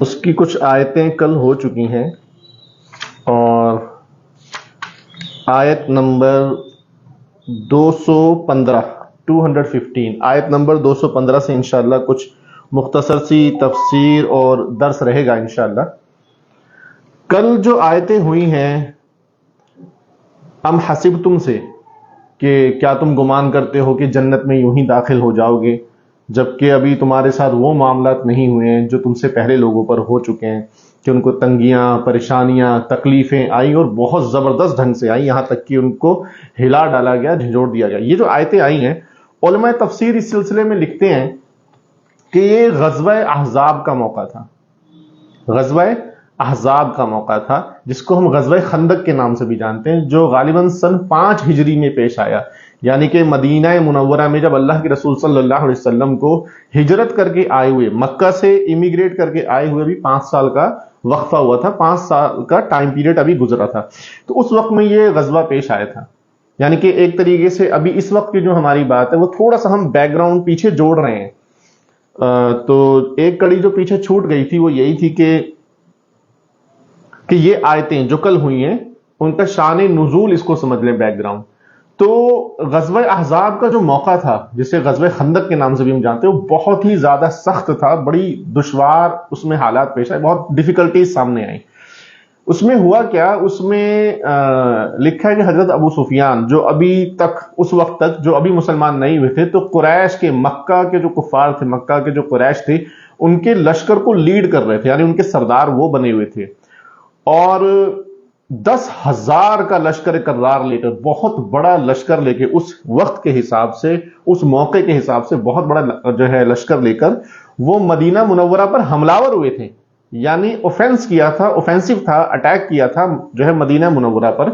اس کی کچھ آیتیں کل ہو چکی ہیں، اور آیت نمبر 215 آیت نمبر 215 سے انشاءاللہ کچھ مختصر سی تفسیر اور درس رہے گا انشاءاللہ۔ کل جو آیتیں ہوئی ہیں ام حسبتم سے، کہ کیا تم گمان کرتے ہو کہ جنت میں یوں ہی داخل ہو جاؤ گے، جبکہ ابھی تمہارے ساتھ وہ معاملات نہیں ہوئے ہیں جو تم سے پہلے لوگوں پر ہو چکے ہیں، کہ ان کو تنگیاں، پریشانیاں، تکلیفیں آئی اور بہت زبردست ڈھنگ سے آئی، یہاں تک کہ ان کو ہلا ڈالا گیا، جھنجھوڑ دیا گیا۔ یہ جو آیتیں آئی ہیں، علماء تفسیر اس سلسلے میں لکھتے ہیں کہ یہ غزوہ احزاب کا موقع تھا، غزوہ احزاب کا موقع تھا، جس کو ہم غزوہ خندق کے نام سے بھی جانتے ہیں، جو غالباً سن 5 ہجری میں پیش آیا، یعنی کہ مدینہ منورہ میں جب اللہ کے رسول صلی اللہ علیہ وسلم کو ہجرت کر کے آئے ہوئے، مکہ سے امیگریٹ کر کے آئے ہوئے بھی 5 سال کا وقفہ ہوا تھا، 5 سال کا ٹائم پیریڈ ابھی گزرا تھا، تو اس وقت میں یہ غزوہ پیش آیا تھا۔ یعنی کہ ایک طریقے سے ابھی اس وقت کی جو ہماری بات ہے وہ تھوڑا سا ہم بیک گراؤنڈ پیچھے جوڑ رہے ہیں۔ تو ایک کڑی جو پیچھے چھوٹ گئی تھی وہ یہی تھی کہ یہ آیتیں جو کل ہوئی ہیں ان کا شان نزول اس کو سمجھ لیں، بیک گراؤنڈ۔ تو غزوہ احزاب کا جو موقع تھا، جسے غزوہ خندق کے نام سے بھی ہم جانتے ہیں، وہ بہت ہی زیادہ سخت تھا، بڑی دشوار اس میں حالات پیش آئے، بہت ڈیفیکلٹیز سامنے آئیں۔ اس میں ہوا کیا، اس میں لکھا ہے کہ حضرت ابو سفیان جو ابھی تک، اس وقت تک جو ابھی مسلمان نہیں ہوئے تھے، تو قریش کے، مکہ کے جو کفار تھے، مکہ کے جو قریش تھے، ان کے لشکر کو لیڈ کر رہے تھے، یعنی ان کے سردار وہ بنے ہوئے تھے، اور 10,000 کا لشکر کرار لے کر، بہت بڑا لشکر لے کے، اس وقت کے حساب سے، اس موقع کے حساب سے بہت بڑا جو ہے لشکر لے کر وہ مدینہ منورہ پر حملہ ور ہوئے تھے، یعنی اوفینس کیا تھا، اوفینسو تھا، اٹیک کیا تھا جو ہے مدینہ منورہ پر۔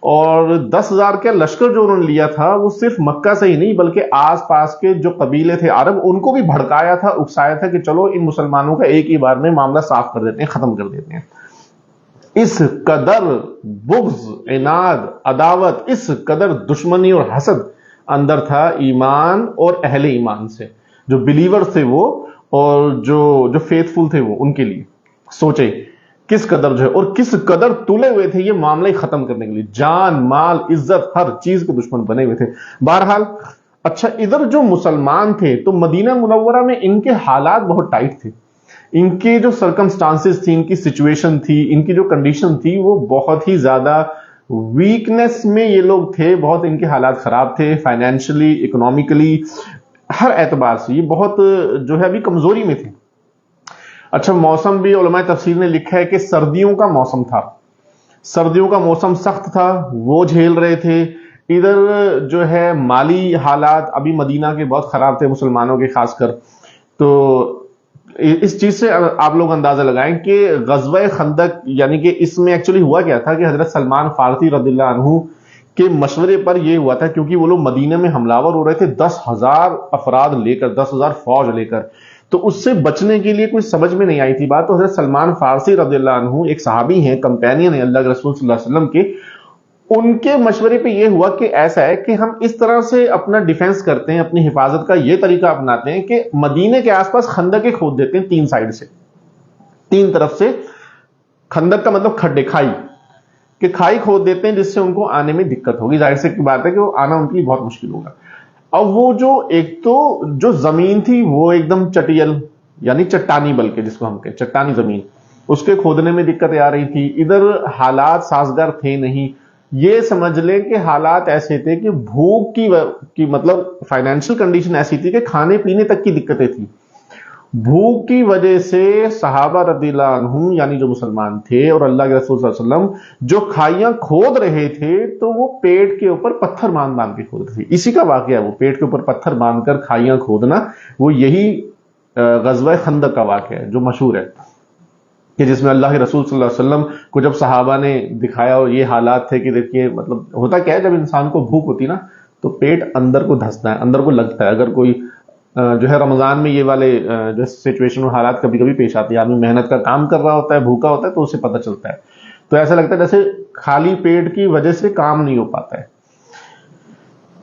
اور 10,000 کا لشکر جو انہوں نے لیا تھا وہ صرف مکہ سے ہی نہیں بلکہ آس پاس کے جو قبیلے تھے عرب، ان کو بھی بھڑکایا تھا، اکسایا تھا کہ چلو ان مسلمانوں کا ایک ہی بار میں معاملہ صاف کر دیتے ہیں، ختم کر دیتے ہیں۔ اس قدر بغض، عناد، عداوت، اس قدر دشمنی اور حسد اندر تھا ایمان اور اہل ایمان سے، جو بلیور تھے وہ، اور جو فیتھ فل تھے وہ، ان کے لیے سوچے کس قدر جو ہے، اور کس قدر تلے ہوئے تھے یہ معاملہ ہی ختم کرنے کے لیے، جان، مال، عزت، ہر چیز کے دشمن بنے ہوئے تھے۔ بہرحال اچھا، ادھر جو مسلمان تھے تو مدینہ منورہ میں ان کے حالات بہت ٹائٹ تھے، ان کی جو سرکمسٹانسز تھی، ان کی سچویشن تھی، ان کی جو کنڈیشن تھی، وہ بہت ہی زیادہ ویکنس میں یہ لوگ تھے، بہت ان کے حالات خراب تھے، فائنینشلی، اکنامکلی، ہر اعتبار سے یہ بہت جو ہے ابھی کمزوری میں تھے۔ اچھا، موسم بھی علماء تفسیر نے لکھا ہے کہ سردیوں کا موسم تھا، سردیوں کا موسم سخت تھا، وہ جھیل رہے تھے۔ ادھر جو ہے مالی حالات ابھی مدینہ کے بہت خراب تھے، مسلمانوں کے خاص کر۔ تو اس چیز سے آپ لوگ اندازہ لگائیں کہ غزوہ خندق، یعنی کہ اس میں ایکچولی ہوا کیا تھا کہ حضرت سلمان فارسی رضی اللہ عنہ کے مشورے پر یہ ہوا تھا، کیونکہ وہ لوگ مدینہ میں حملہ ور ہو رہے تھے 10,000 افراد لے کر، 10,000 فوج لے کر، تو اس سے بچنے کے لیے کوئی سمجھ میں نہیں آئی تھی بات۔ تو حضرت سلمان فارسی رضی اللہ عنہ ایک صحابی ہیں، کمپینین ہیں اللہ کے رسول صلی اللہ علیہ وسلم کے، ان کے مشورے پہ یہ ہوا کہ ایسا ہے کہ ہم اس طرح سے اپنا ڈیفنس کرتے ہیں، اپنی حفاظت کا یہ طریقہ اپناتے ہیں کہ مدینے کے آس پاس خندقیں کھود دیتے ہیں، 3 سائڈ سے، 3 طرف سے۔ خندق کا مطلب کھڈے، کھائی، کہ کھائی کھود دیتے ہیں جس سے ان کو آنے میں دقت ہوگی، ظاہر سی بات ہے کہ وہ آنا ان کے لیے بہت مشکل ہوگا۔ اب وہ جو ایک تو جو زمین تھی وہ ایک دم چٹیل، یعنی چٹانی، بلکہ جس کو ہم کہیں چٹانی زمین، اس کے کھودنے میں دقتیں آ رہی تھی۔ ادھر حالات سازگار تھے نہیں، یہ سمجھ لیں کہ حالات ایسے تھے کہ بھوک کی مطلب فائنینشل کنڈیشن ایسی تھی کہ کھانے پینے تک کی دقتیں تھیں۔ بھوک کی وجہ سے صحابہ رضی اللہ عنہم، یعنی جو مسلمان تھے، اور اللہ کے رسول صلی اللہ علیہ وسلم جو کھائیاں کھود رہے تھے تو وہ پیٹ کے اوپر پتھر باندھ باندھ کے کھود رہے تھے۔ اسی کا واقعہ ہے وہ، پیٹ کے اوپر پتھر باندھ کر کھائیاں کھودنا، وہ یہی غزوہ خندق کا واقعہ ہے جو مشہور ہے، کہ جس میں اللہ کے رسول صلی اللہ علیہ وسلم کو جب صحابہ نے دکھایا، اور یہ حالات تھے کہ دیکھیے مطلب ہوتا کیا ہے، جب انسان کو بھوک ہوتی نا تو پیٹ اندر کو دھستا ہے، اندر کو لگتا ہے۔ اگر کوئی جو ہے رمضان میں یہ والے جو سچویشن اور حالات کبھی کبھی پیش آتی ہے، آدمی محنت کا کام کر رہا ہوتا ہے، بھوکا ہوتا ہے، تو اسے پتہ چلتا ہے، تو ایسا لگتا ہے جیسے خالی پیٹ کی وجہ سے کام نہیں ہو پاتا ہے۔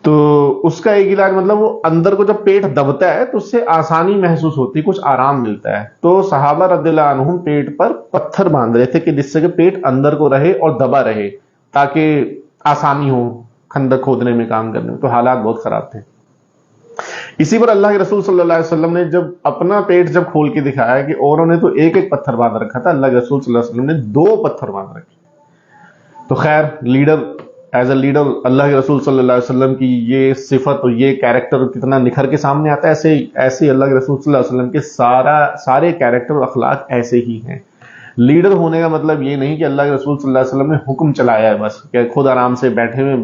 تو اس کا ایک علاج مطلب وہ اندر کو جب پیٹ دبتا ہے تو اس سے آسانی محسوس ہوتی ہے، کچھ آرام ملتا ہے. تو صحابہ رضی اللہ عنہم پیٹ پر پتھر باندھ رہے تھے کہ جس سے کہ پیٹ اندر کو رہے اور دبا رہے تاکہ آسانی ہو خندق کھودنے میں، کام کرنے میں. تو حالات بہت خراب تھے. اسی پر اللہ کے رسول صلی اللہ علیہ وسلم نے جب اپنا پیٹ جب کھول کے دکھایا کہ اوروں نے تو ایک ایک پتھر باندھ رکھا تھا، اللہ کے رسول صلی اللہ علیہ وسلم نے 2 پتھر باندھ رکھے. تو خیر لیڈر، ایز اے لیڈر اللہ کے رسول صلی اللہ علیہ وسلم کی یہ صفت اور یہ کیریکٹر کتنا نکھر کے سامنے آتا ہے. ایسے اللہ کے رسول صلی اللہ علیہ وسلم کے سارے کیریکٹر اور اخلاق ایسے ہی ہیں. لیڈر ہونے کا مطلب یہ نہیں کہ اللہ کے رسول صلی اللہ علیہ وسلم نے حکم چلایا ہے بس کہ خود آرام سے بیٹھے ہوئے،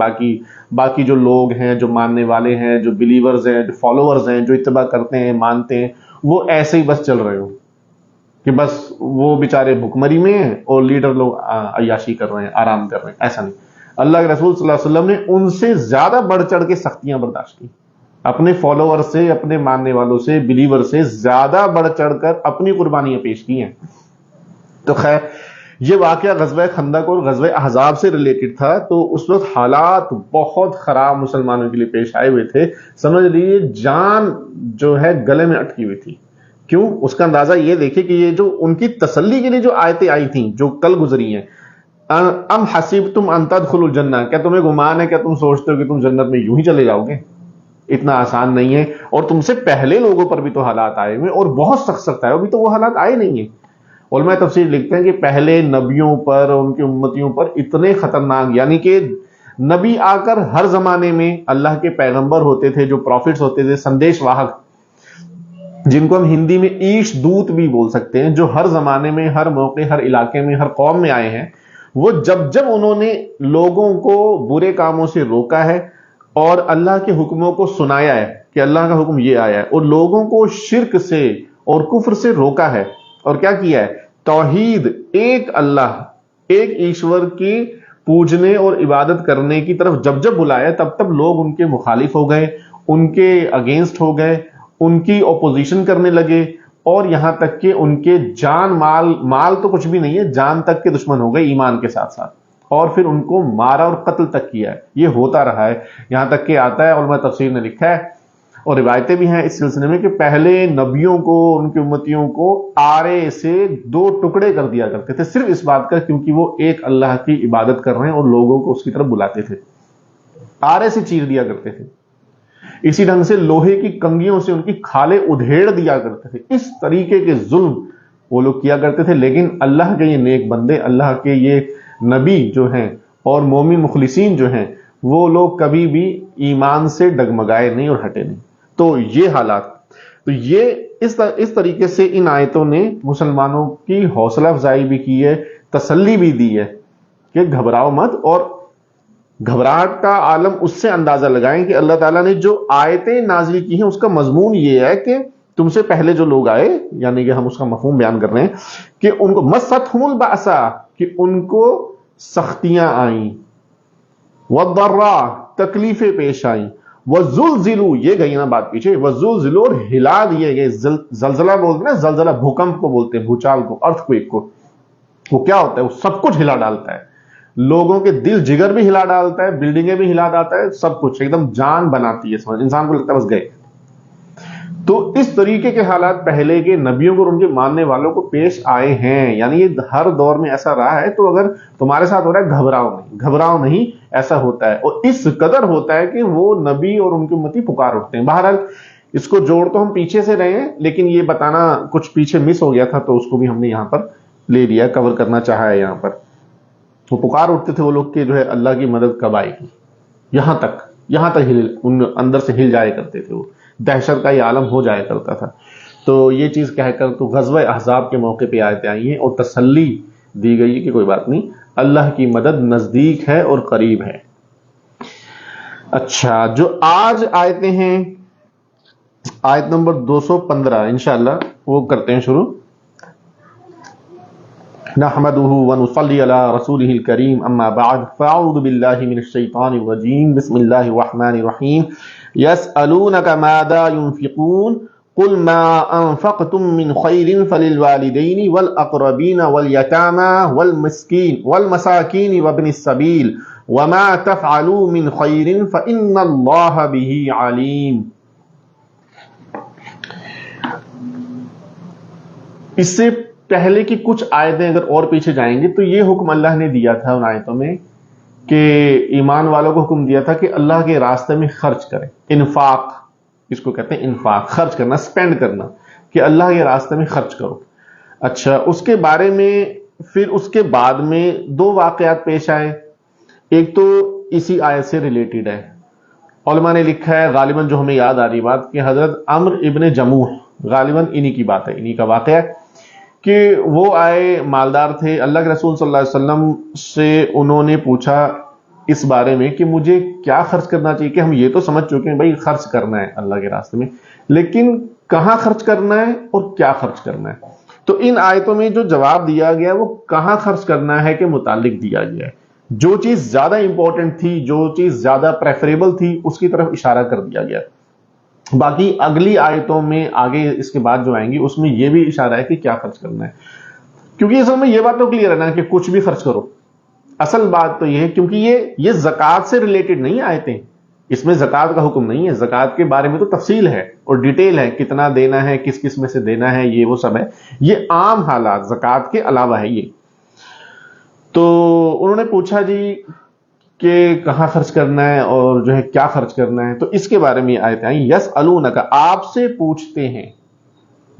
باقی جو لوگ ہیں، جو ماننے والے ہیں، جو بلیورز ہیں، جو فالوورز ہیں، جو اتباع کرتے ہیں، مانتے ہیں، وہ ایسے ہی بس چل رہے ہوں کہ بس وہ بیچارے بھکمری میں ہیں اور لیڈر لوگ عیاشی کر رہے ہیں، آرام کر رہے ہیں. ایسا نہیں. اللہ کے رسول صلی اللہ علیہ وسلم نے ان سے زیادہ بڑھ چڑھ کے سختیاں برداشت کی. اپنے فالوور سے، اپنے ماننے والوں سے، بلیور سے زیادہ بڑھ چڑھ کر اپنی قربانیاں پیش کی ہیں. تو خیر یہ واقعہ غزوہ خندق اور غزوہ احزاب سے ریلیٹڈ تھا. تو اس وقت حالات بہت خراب مسلمانوں کے لیے پیش آئے ہوئے تھے. سمجھ لیجیے جان جو ہے گلے میں اٹکی ہوئی تھی. کیوں؟ اس کا اندازہ یہ دیکھیں کہ یہ جو ان کی تسلی کے لیے جو آیتیں آئی تھیں جو کل گزری ہیں، ام حسبتم ان تدخلوا الجنہ، کیا تمہیں گمان ہے، کیا تم سوچتے ہو کہ تم جنت میں یوں ہی چلے جاؤ گے؟ اتنا آسان نہیں ہے. اور تم سے پہلے لوگوں پر بھی تو حالات آئے ہوئے اور بہت سخت آئے، ابھی تو وہ حالات آئے نہیں ہیں. علماء تفسیر لکھتے ہیں کہ پہلے نبیوں پر اور ان کی امتیوں پر اتنے خطرناک، یعنی کہ نبی آ کر ہر زمانے میں اللہ کے پیغمبر ہوتے تھے، جو پروفٹس ہوتے تھے، سندیش واہک، جن کو ہم ہندی میں ایش دوت بھی بول سکتے ہیں، جو ہر زمانے میں، ہر موقع، ہر علاقے میں، ہر قوم میں آئے ہیں. وہ جب انہوں نے لوگوں کو برے کاموں سے روکا ہے اور اللہ کے حکموں کو سنایا ہے کہ اللہ کا حکم یہ آیا ہے، اور لوگوں کو شرک سے اور کفر سے روکا ہے، اور کیا کیا ہے؟ توحید، ایک اللہ، ایک ایشور کی پوجنے اور عبادت کرنے کی طرف جب بلایا تب لوگ ان کے مخالف ہو گئے، ان کے اگینسٹ ہو گئے، ان کی اپوزیشن کرنے لگے، اور یہاں تک کہ ان کے جان مال تو کچھ بھی نہیں ہے، جان تک کے دشمن ہو گئے ایمان کے ساتھ ساتھ، اور پھر ان کو مارا اور قتل تک کیا ہے. یہ ہوتا رہا ہے یہاں تک کہ آتا ہے، علماء تفسیر نے لکھا ہے اور روایتیں بھی ہیں اس سلسلے میں کہ پہلے نبیوں کو، ان کی امتیوں کو آرے سے 2 ٹکڑے کر دیا کرتے تھے، صرف اس بات کا کیونکہ وہ ایک اللہ کی عبادت کر رہے ہیں اور لوگوں کو اس کی طرف بلاتے تھے. آرے سے چیر دیا کرتے تھے. اسی ڈھنگ سے لوہے کی کنگھیوں سے ان کی کھالیں ادھیڑ دیا کرتے تھے. اس طریقے کے ظلم وہ لوگ کیا کرتے تھے. لیکن اللہ کے یہ نیک بندے، اللہ کے یہ نبی جو ہیں اور مومن مخلصین جو ہیں، وہ لوگ کبھی بھی ایمان سے ڈگمگائے نہیں اور ہٹے نہیں. تو یہ حالات، تو یہ اس طریقے سے ان آیتوں نے مسلمانوں کی حوصلہ افزائی بھی کی ہے، تسلی بھی دی ہے کہ گھبراؤ مت. اور گھبراہٹ کا عالم اس سے اندازہ لگائیں کہ اللہ تعالیٰ نے جو آیتیں نازل کی ہیں اس کا مضمون یہ ہے کہ تم سے پہلے جو لوگ آئے، یعنی کہ ہم اس کا مفہوم بیان کر رہے ہیں کہ ان کو مستہم البأسا، کہ ان کو سختیاں آئیں، والضراء، تکلیفیں پیش آئیں، وزلزلوا، یہ گئی نا بات پیچھے، وزلزلوا، اور ہلا دیے گئے. زلزلہ بولتے ہیں، زلزلہ بھوکمپ کو بولتے ہیں، بھوچال کو، ارتھ کویک کو. وہ کیا ہوتا ہے؟ وہ سب کچھ ہلا ڈالتا ہے، لوگوں کے دل جگر بھی ہلا ڈالتا ہے، بلڈنگیں بھی ہلا ڈالتا ہے، سب کچھ ایک دم جان بناتی ہے. سمجھ، انسان کو لگتا ہے بس گئے. تو اس طریقے کے حالات پہلے کے نبیوں کو اور ان کے ماننے والوں کو پیش آئے ہیں. یعنی یہ ہر دور میں ایسا رہا ہے. تو اگر تمہارے ساتھ ہو رہا ہے، گھبراؤ نہیں، ایسا ہوتا ہے. اور اس قدر ہوتا ہے کہ وہ نبی اور ان کی امتی پکار اٹھتے ہیں. بہرحال اس کو جوڑ تو ہم پیچھے سے رہے ہیں، لیکن یہ بتانا کچھ پیچھے مس ہو گیا تھا، تو اس کو بھی ہم نے یہاں پر لے لیا، کور کرنا چاہا ہے یہاں پر. وہ پکار اٹھتے تھے وہ لوگ کہ جو ہے اللہ کی مدد کب آئے گی، یہاں تک ان اندر سے ہل جایا کرتے تھے. وہ دہشت کا یہ عالم ہو جایا کرتا تھا. تو یہ چیز کہہ کر تو غزوہ احزاب کے موقع پہ آیتیں آئی ہیں اور تسلی دی گئی ہے کہ کوئی بات نہیں، اللہ کی مدد نزدیک ہے اور قریب ہے. اچھا، جو آج آیتیں ہیں، آیت نمبر 215 انشاءاللہ وہ کرتے ہیں شروع. نحمده ونصلي على رسوله الكريم، اما بعد، فاعوذ بالله من الشيطان الرجيم، بسم الله الرحمن الرحيم. يسألونك ماذا ينفقون قل ما انفقتم من خير فللوالدين والأقربين واليتامى والمساكين وابن السبيل وما تفعلوا من خیر فإن اللہ بہ علیم. اس سے پہلے کی کچھ آیتیں اگر اور پیچھے جائیں گے تو یہ حکم اللہ نے دیا تھا ان آیتوں میں کہ ایمان والوں کو حکم دیا تھا کہ اللہ کے راستے میں خرچ کریں. انفاق اس کو کہتے ہیں، انفاق خرچ کرنا، سپینڈ کرنا، کہ اللہ کے راستے میں خرچ کرو. اچھا، اس کے بارے میں پھر اس کے بعد میں دو واقعات پیش آئے. ایک تو اسی آیت سے ریلیٹڈ ہے. علماء نے لکھا ہے غالباً جو ہمیں یاد آ رہی بات کہ حضرت عمرو ابن جموح، غالباً انہی کی بات ہے، انہی کا واقعہ ہے کہ وہ آئے، مالدار تھے. اللہ کے رسول صلی اللہ علیہ وسلم سے انہوں نے پوچھا اس بارے میں کہ مجھے کیا خرچ کرنا چاہیے، کہ ہم یہ تو سمجھ چکے ہیں بھائی خرچ کرنا ہے اللہ کے راستے میں، لیکن کہاں خرچ کرنا ہے اور کیا خرچ کرنا ہے. تو ان آیتوں میں جو جواب دیا گیا وہ کہاں خرچ کرنا ہے کے متعلق دیا گیا ہے. جو چیز زیادہ امپورٹنٹ تھی، جو چیز زیادہ پریفریبل تھی، اس کی طرف اشارہ کر دیا گیا. باقی اگلی آیتوں میں آگے اس کے بعد جو آئیں گی اس میں یہ بھی اشارہ ہے کہ کیا خرچ کرنا ہے. کیونکہ اصل میں یہ بات تو کلیئر ہے نا کہ کچھ بھی خرچ کرو. اصل بات تو یہ ہے کیونکہ یہ زکوٰۃ سے ریلیٹڈ نہیں آیتیں، اس میں زکوٰۃ کا حکم نہیں ہے. زکوٰۃ کے بارے میں تو تفصیل ہے اور ڈیٹیل ہے، کتنا دینا ہے، کس کس میں سے دینا ہے، یہ وہ سب ہے. یہ عام حالات زکوٰۃ کے علاوہ ہے یہ. تو انہوں نے پوچھا جی کہ کہاں خرچ کرنا ہے اور جو ہے کیا خرچ کرنا ہے. تو اس کے بارے میں آیتیں آئیں، یسألونک، آپ سے پوچھتے ہیں،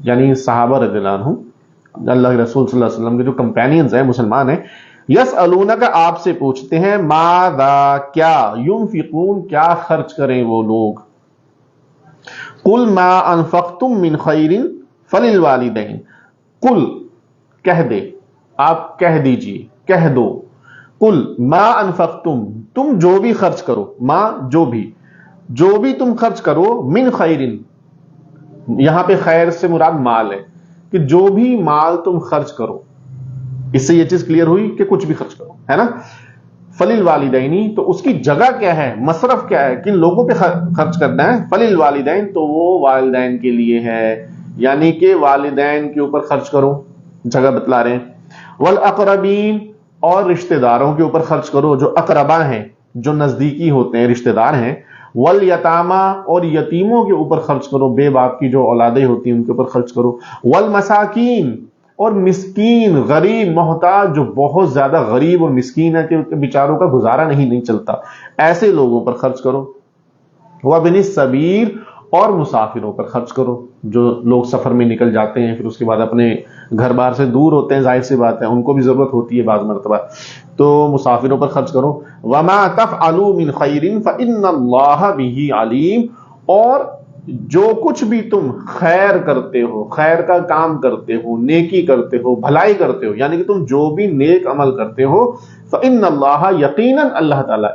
یعنی صحابہ رضی اللہ عنہ، اللہ کے رسول صلی اللہ علیہ وسلم کے جو کمپینینز ہیں، مسلمان ہیں. یسألونک، آپ سے پوچھتے ہیں، ماذا، کیا، ینفقون، کیا خرچ کریں وہ لوگ. قل ما انفقتم من خیر فللوالدین، قل، کہہ دے، آپ کہہ دیجئے، کہہ دو. قل ما انفقتم، تم جو بھی خرچ کرو، ما جو بھی تم خرچ کرو، من خیرن، یہاں پہ خیر سے مراد مال ہے کہ جو بھی مال تم خرچ کرو. اس سے یہ چیز کلیئر ہوئی کہ کچھ بھی خرچ کرو، ہے نا. فللوالدین، تو اس کی جگہ کیا ہے، مصرف کیا ہے، کن لوگوں پہ خرچ کرنا ہے. فللوالدین، تو وہ والدین کے لیے ہے، یعنی کہ والدین کے اوپر خرچ کرو، جگہ بتلا رہے ہیں. والاقربین، اور رشتہ داروں کے اوپر خرچ کرو، جو اقربا ہیں، جو نزدیکی ہوتے ہیں، رشتہ دار ہیں. والیتاما، اور یتیموں کے اوپر خرچ کرو، بے باپ کی جو اولادیں ہوتی ہیں ان کے اوپر خرچ کرو. والمساکین، اور مسکین، غریب، محتاج، جو بہت زیادہ غریب اور مسکین ہے کہ بیچاروں کا گزارا نہیں چلتا، ایسے لوگوں پر خرچ کرو. وابن السبیل، اور مسافروں پر خرچ کرو، جو لوگ سفر میں نکل جاتے ہیں پھر اس کے بعد اپنے گھر بار سے دور ہوتے ہیں، ظاہر سی بات ہے ان کو بھی ضرورت ہوتی ہے بعض مرتبہ، تو مسافروں پر خرچ کرو. وما تفعلوا من خیر فإن اللہ بہ علیم، اور جو کچھ بھی تم خیر کرتے ہو، خیر کا کام کرتے ہو، نیکی کرتے ہو، بھلائی کرتے ہو، یعنی کہ تم جو بھی نیک عمل کرتے ہو، فإن اللہ، یقیناً اللہ تعالیٰ،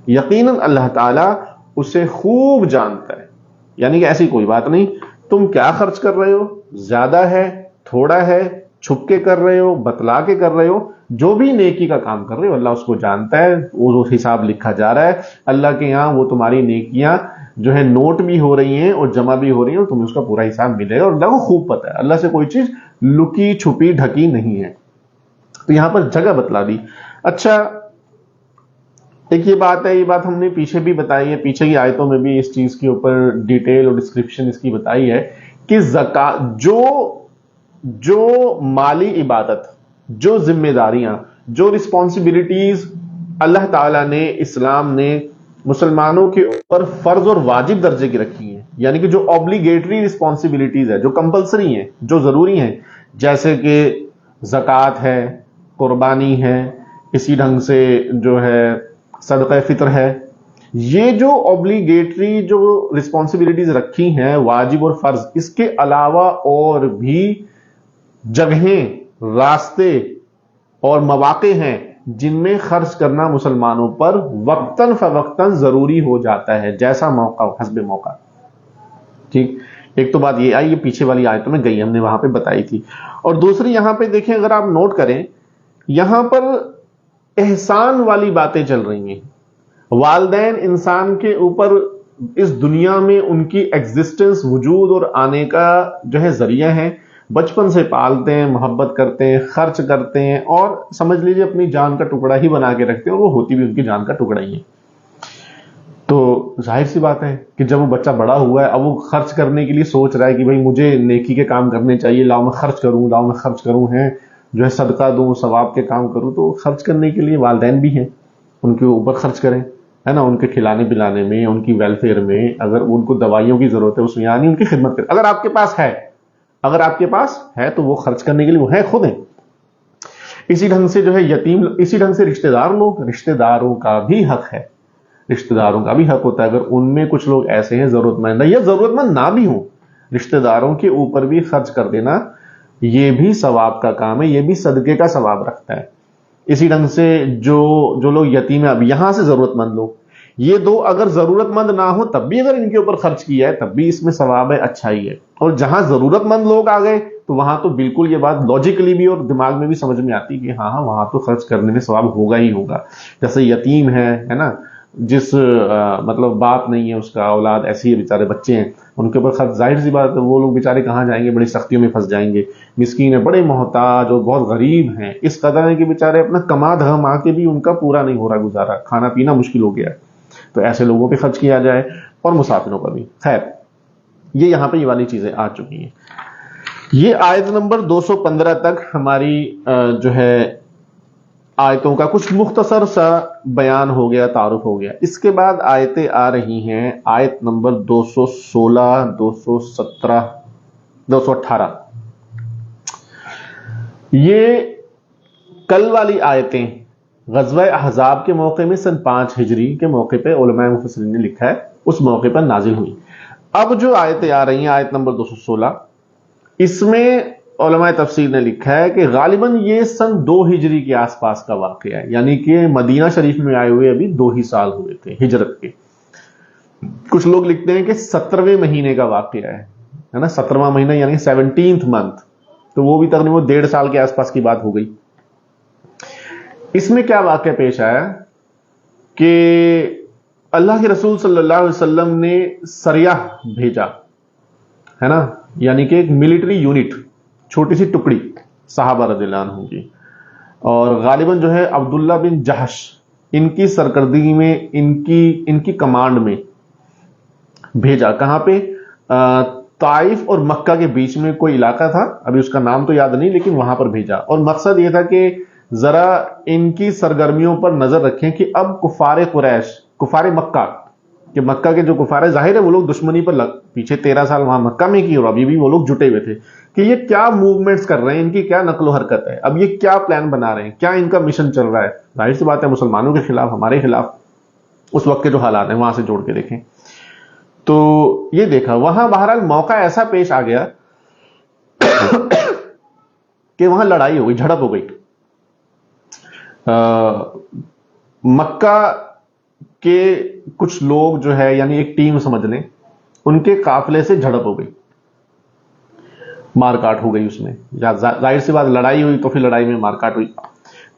یقیناً اللہ تعالیٰ اسے خوب جانتا ہے. یعنی کہ ایسی کوئی بات نہیں، تم کیا خرچ کر رہے ہو، زیادہ ہے، تھوڑا ہے، چھپ کے کر رہے ہو، بتلا کے کر رہے ہو، جو بھی نیکی کا کام کر رہے ہو اللہ اس کو جانتا ہے. وہ حساب لکھا جا رہا ہے اللہ کے یہاں. وہ تمہاری نیکیاں جو ہے نوٹ بھی ہو رہی ہیں اور جمع بھی ہو رہی ہیں، اور تمہیں اس کا پورا حساب ملے گا، اور اللہ کو خوب پتہ ہے. اللہ سے کوئی چیز لکی چھپی ڈھکی نہیں ہے. تو یہاں پر جگہ بتلا دی. اچھا، ایک یہ بات ہے، یہ بات ہم نے پیچھے بھی بتائی ہے، پیچھے کی آیتوں میں بھی اس چیز کے اوپر ڈیٹیل اور ڈسکرپشن اس کی بتائی ہے کہ زکات، جو مالی عبادت، جو ذمہ داریاں، جو رسپانسبلٹیز اللہ تعالیٰ نے، اسلام نے مسلمانوں کے اوپر فرض اور واجب درجے کی رکھی ہیں، یعنی کہ جو obligatory رسپانسبلٹیز ہے، جو کمپلسری ہیں، جو ضروری ہیں، جیسے کہ زکوٰۃ ہے، قربانی ہے، اسی ڈھنگ سے جو ہے صدقہ فطر ہے. یہ جو obligatory جو رسپانسبلٹیز رکھی ہیں، واجب اور فرض، اس کے علاوہ اور بھی جگہیں، راستے اور مواقع ہیں جن میں خرچ کرنا مسلمانوں پر وقتاً فوقتاً ضروری ہو جاتا ہے، جیسا موقع ہو، حسب موقع. ٹھیک، ایک تو بات یہ آئی، یہ پیچھے والی آیتوں میں گئی، ہم نے وہاں پہ بتائی تھی. اور دوسری یہاں پہ دیکھیں، اگر آپ نوٹ کریں، یہاں پر احسان والی باتیں چل رہی ہیں. والدین انسان کے اوپر اس دنیا میں ان کی ایگزسٹنس، وجود اور آنے کا جو ہے ذریعہ ہے. بچپن سے پالتے ہیں، محبت کرتے ہیں، خرچ کرتے ہیں، اور سمجھ لیجیے اپنی جان کا ٹکڑا ہی بنا کے رکھتے ہیں، اور وہ ہوتی بھی ان کی جان کا ٹکڑا ہی ہے۔ تو ظاہر سی بات ہے کہ جب وہ بچہ بڑا ہوا ہے، اب وہ خرچ کرنے کے لیے سوچ رہا ہے کہ بھائی مجھے نیکی کے کام کرنے چاہیے، لاؤ میں خرچ کروں، لاؤ میں خرچ کروں، ہے جو ہے صدقہ دوں، ثواب کے کام کروں، تو خرچ کرنے کے لیے والدین بھی ہیں، ان کے اوپر خرچ کریں، ہے نا، ان کے کھلانے پلانے میں، ان کی ویلفیئر میں، اگر ان کو دوائیوں کی ضرورت ہے اس میں، یعنی ان کی خدمت کریں۔ اگر آپ کے پاس ہے تو وہ خرچ کرنے کے لیے وہ ہے خود ہیں۔ اسی ڈھنگ سے جو ہے یتیم، اسی ڈھنگ سے رشتہ دار لوگ، رشتہ داروں کا بھی حق ہے، رشتہ داروں کا بھی حق ہوتا ہے، اگر ان میں کچھ لوگ ایسے ہیں ضرورت مند یا ضرورت مند نہ بھی ہوں، رشتہ داروں کے اوپر بھی خرچ کر دینا یہ بھی ثواب کا کام ہے، یہ بھی صدقے کا ثواب رکھتا ہے۔ اسی ڈھنگ سے جو لوگ یتیم ہیں، اب یہاں سے ضرورت مند لوگ، یہ دو اگر ضرورت مند نہ ہو تب بھی اگر ان کے اوپر خرچ کیا ہے تب بھی اس میں ثواب ہے، اچھا ہی ہے۔ اور جہاں ضرورت مند لوگ آ گئے تو وہاں تو بالکل یہ بات لاجیکلی بھی اور دماغ میں بھی سمجھ میں آتی کہ ہاں وہاں تو خرچ کرنے میں ثواب ہوگا ہی ہوگا۔ جیسے یتیم ہے نا، جس مطلب باپ نہیں ہے اس کا، اولاد ایسی ہے، بیچارے بچے ہیں، ان کے اوپر خرچ، ظاہر سی بات ہے وہ لوگ بیچارے کہاں جائیں گے، بڑی سختیوں میں پھنس جائیں گے، مسکین ہے، بڑے محتاج اور بہت غریب ہیں، اس قدر ہے کہ بیچارے اپنا کما دھم آ کے بھی ان کا پورا نہیں ہو رہا گزارا، کھانا پینا مشکل ہو گیا ہے، تو ایسے لوگوں پہ خرچ کیا جائے، اور مسافروں پر بھی۔ خیر، یہ یہاں پہ یہ والی چیزیں آ چکی ہیں۔ یہ آیت نمبر 215 تک ہماری جو ہے آیتوں کا کچھ مختصر سا بیان ہو گیا، تعارف ہو گیا۔ اس کے بعد آیتیں آ رہی ہیں، آیت نمبر 216، 217، 218۔ یہ کل والی آیتیں غزوہ احزاب کے موقع میں سن 5 ہجری کے موقع پہ علماء مفسرین نے لکھا ہے، اس موقع پر نازل ہوئی۔ اب جو آیتیں آ رہی ہیں، آیت نمبر 216، اس میں علماء تفسیر نے لکھا ہے کہ غالباً یہ سن 2 ہجری کے آس پاس کا واقعہ ہے، یعنی کہ مدینہ شریف میں آئے ہوئے ابھی 2 ہی سال ہوئے تھے ہجرت کے۔ کچھ لوگ لکھتے ہیں کہ 17ویں مہینے کا واقعہ ہے نا، 17واں مہینہ یعنی 17th منتھ، تو وہ بھی تقریباً 1.5 سال کے آس پاس کی بات ہو گئی۔ اس میں کیا واقعہ پیش آیا کہ اللہ کے رسول صلی اللہ علیہ وسلم نے سریہ بھیجا، ہے نا، یعنی کہ ایک ملٹری یونٹ، چھوٹی سی ٹکڑی صحابہ رضی اللہ عنہ کی، اور غالباً جو ہے عبداللہ بن جہش ان کی سرکردگی میں، ان کی کمانڈ میں بھیجا۔ کہاں پہ؟ طائف اور مکہ کے بیچ میں کوئی علاقہ تھا، ابھی اس کا نام تو یاد نہیں، لیکن وہاں پر بھیجا، اور مقصد یہ تھا کہ ذرا ان کی سرگرمیوں پر نظر رکھیں کہ اب کفار قریش، کفار مکہ، کہ مکہ کے جو کفار ظاہر ہے وہ لوگ دشمنی پر پیچھے 13 سال وہاں مکہ میں کی، اور ابھی بھی وہ لوگ جٹے ہوئے تھے کہ یہ کیا موومنٹس کر رہے ہیں، ان کی کیا نقل و حرکت ہے، اب یہ کیا پلان بنا رہے ہیں، کیا ان کا مشن چل رہا ہے۔ ظاہر سی بات ہے مسلمانوں کے خلاف، ہمارے خلاف، اس وقت کے جو حالات ہیں وہاں سے جوڑ کے دیکھیں تو یہ دیکھا وہاں بہرحال موقع ایسا پیش آ گیا کہ وہاں لڑائی ہو گئی، جھڑپ ہو گئی۔ مکہ کے کچھ لوگ جو ہے، یعنی ایک ٹیم سمجھ لیں، ان کے قافلے سے جھڑپ ہو گئی، مار کاٹ ہو گئی، اس میں ظاہر سی بات لڑائی ہوئی تو پھر لڑائی میں مار کاٹ ہوئی،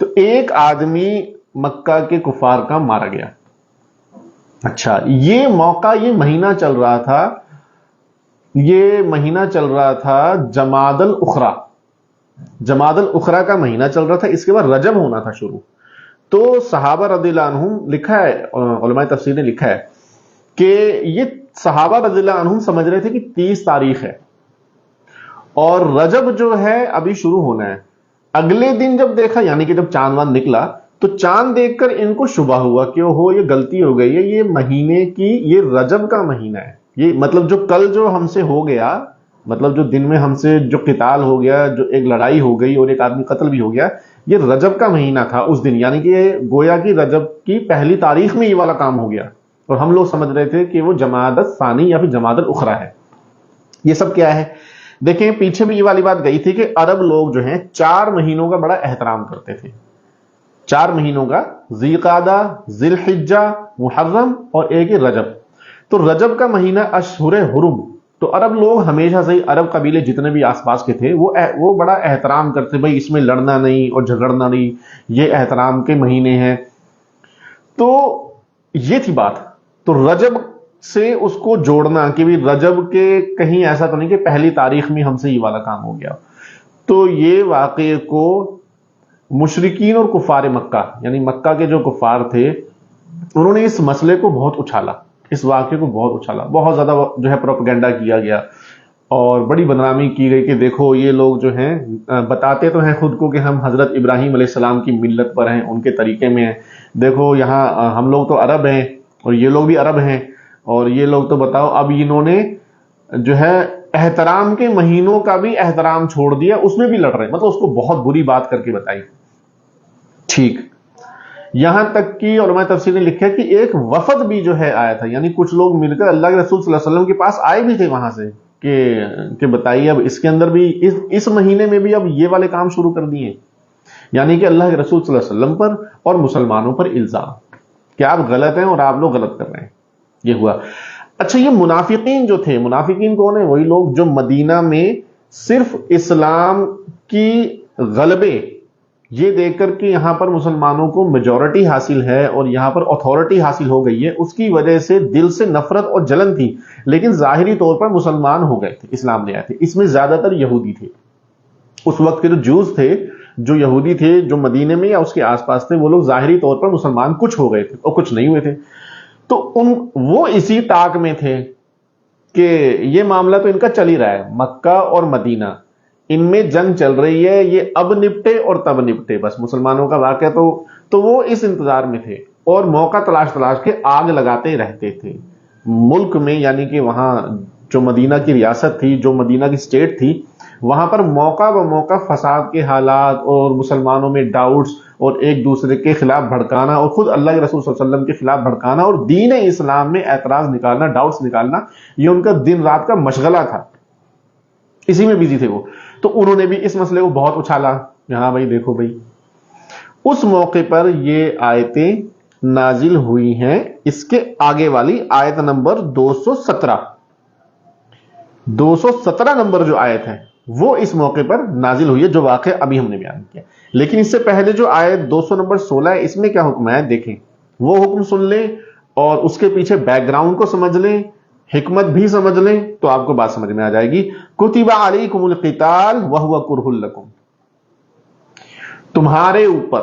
تو ایک آدمی مکہ کے کفار کا مارا گیا۔ اچھا، یہ موقع، یہ مہینہ چل رہا تھا جمادی الاخری، جمادی الاخری کا مہینہ چل رہا تھا، اس کے بعد رجب ہونا تھا شروع۔ تو صحابہ رضی اللہ عنہم، لکھا ہے علماء تفسیر نے لکھا ہے کہ یہ صحابہ رضی اللہ عنہم سمجھ رہے تھے کہ 30 تاریخ ہے اور رجب جو ہے ابھی شروع ہونا ہے۔ اگلے دن جب دیکھا، یعنی کہ جب چاند وان نکلا تو چاند دیکھ کر ان کو شبہ ہوا کہ یہ غلطی ہو گئی ہے، یہ مہینے کی، یہ رجب کا مہینہ ہے، یہ مطلب جو کل جو ہم سے ہو گیا، مطلب جو دن میں ہم سے جو قتال ہو گیا، جو ایک لڑائی ہو گئی اور ایک آدمی قتل بھی ہو گیا، یہ رجب کا مہینہ تھا اس دن، یعنی کہ گویا کی رجب کی پہلی تاریخ میں یہ والا کام ہو گیا، اور ہم لوگ سمجھ رہے تھے کہ وہ جمادی الثانی یا پھر جمادی الاخری ہے۔ یہ سب کیا ہے؟ دیکھیں پیچھے بھی یہ والی بات گئی تھی کہ عرب لوگ جو ہیں 4 مہینوں کا بڑا احترام کرتے تھے، 4 مہینوں کا، ذی قعدہ، ذی الحجہ، محرم اور ایک ہی رجب۔ تو رجب کا مہینہ اشہر حرم، تو عرب لوگ ہمیشہ سے، عرب قبیلے جتنے بھی آس پاس کے تھے وہ بڑا احترام کرتے، بھائی اس میں لڑنا نہیں اور جھگڑنا نہیں، یہ احترام کے مہینے ہیں۔ تو یہ تھی بات۔ تو رجب سے اس کو جوڑنا کہ بھی رجب کے کہیں ایسا تو نہیں کہ پہلی تاریخ میں ہم سے یہ والا کام ہو گیا. تو یہ واقعے کو مشرکین اور کفار مکہ یعنی مکہ کے جو کفار تھے انہوں نے اس مسئلے کو بہت اچھالا, اس واقعے کو بہت اچھالا, بہت زیادہ جو ہے پروپیگنڈا کیا گیا اور بڑی بدنامی کی گئی کہ دیکھو یہ لوگ جو ہیں بتاتے تو ہیں خود کو کہ ہم حضرت ابراہیم علیہ السلام کی ملت پر ہیں, ان کے طریقے میں ہیں, دیکھو یہاں ہم لوگ تو عرب ہیں اور یہ لوگ بھی عرب ہیں, اور یہ لوگ تو بتاؤ اب انہوں نے جو ہے احترام کے مہینوں کا بھی احترام چھوڑ دیا, اس میں بھی لڑ رہے ہیں, مطلب اس کو بہت بری بات کر کے بتائی. ٹھیک, یہاں تک کہ علماء تفسیر نے لکھا کہ ایک وفد بھی جو ہے آیا تھا, یعنی کچھ لوگ مل کر اللہ کے رسول صلی اللہ علیہ وسلم کے پاس آئے بھی تھے وہاں سے کہ بتائیے اب اس کے اندر بھی اس مہینے میں بھی اب یہ والے کام شروع کر دیے, یعنی کہ اللہ کے رسول صلی اللہ علیہ وسلم پر اور مسلمانوں پر الزام کہ آپ غلط ہیں اور آپ لوگ غلط کر رہے ہیں. یہ ہوا. اچھا, یہ منافقین جو تھے, منافقین کون ہیں؟ وہی لوگ جو مدینہ میں صرف اسلام کی غلبے یہ دیکھ کر کہ یہاں پر مسلمانوں کو میجورٹی حاصل ہے اور یہاں پر اتھارٹی حاصل ہو گئی ہے, اس کی وجہ سے دل سے نفرت اور جلن تھی, لیکن ظاہری طور پر مسلمان ہو گئے تھے, اسلام لے آئے تھے. اس میں زیادہ تر یہودی تھے. اس وقت کے جو جوز تھے, جو یہودی تھے, جو مدینے میں یا اس کے آس پاس تھے, وہ لوگ ظاہری طور پر مسلمان کچھ ہو گئے تھے اور کچھ نہیں ہوئے تھے. تو وہ اسی طاق میں تھے کہ یہ معاملہ تو ان کا چل ہی رہا ہے, مکہ اور مدینہ ان میں جنگ چل رہی ہے, یہ اب نپٹے اور تب نپٹے, بس مسلمانوں کا واقعہ. تو وہ اس انتظار میں تھے اور موقع تلاش کے آگ لگاتے رہتے تھے ملک میں, یعنی کہ وہاں جو مدینہ کی ریاست تھی, جو مدینہ کی اسٹیٹ تھی, وہاں پر موقع بموقع فساد کے حالات اور مسلمانوں میں ڈاؤٹس اور ایک دوسرے کے خلاف بھڑکانا اور خود اللہ کے رسول صلی اللہ علیہ وسلم کے خلاف بھڑکانا اور دین اسلام میں اعتراض نکالنا, ڈاؤٹس نکالنا, یہ ان کا دن رات کا مشغلہ تھا, اسی میں بزی تھے وہ. تو انہوں نے بھی اس مسئلے کو بہت اچھالا, ہاں بھائی دیکھو بھائی. اس موقع پر یہ آیتیں نازل ہوئی ہیں, اس کے آگے والی آیت نمبر 217 نمبر جو آیت ہے وہ اس موقع پر نازل ہوئی ہے, جو واقعہ ابھی ہم نے بیان کیا. لیکن اس سے پہلے جو آیت 216 ہے, اس میں کیا حکم ہے دیکھیں, وہ حکم سن لیں اور اس کے پیچھے بیک گراؤنڈ کو سمجھ لیں, حکمت بھی سمجھ لیں, تو آپ کو بات سمجھ میں آ جائے گی. کتب علیکم القتال وہو کرہ لکم, تمہارے اوپر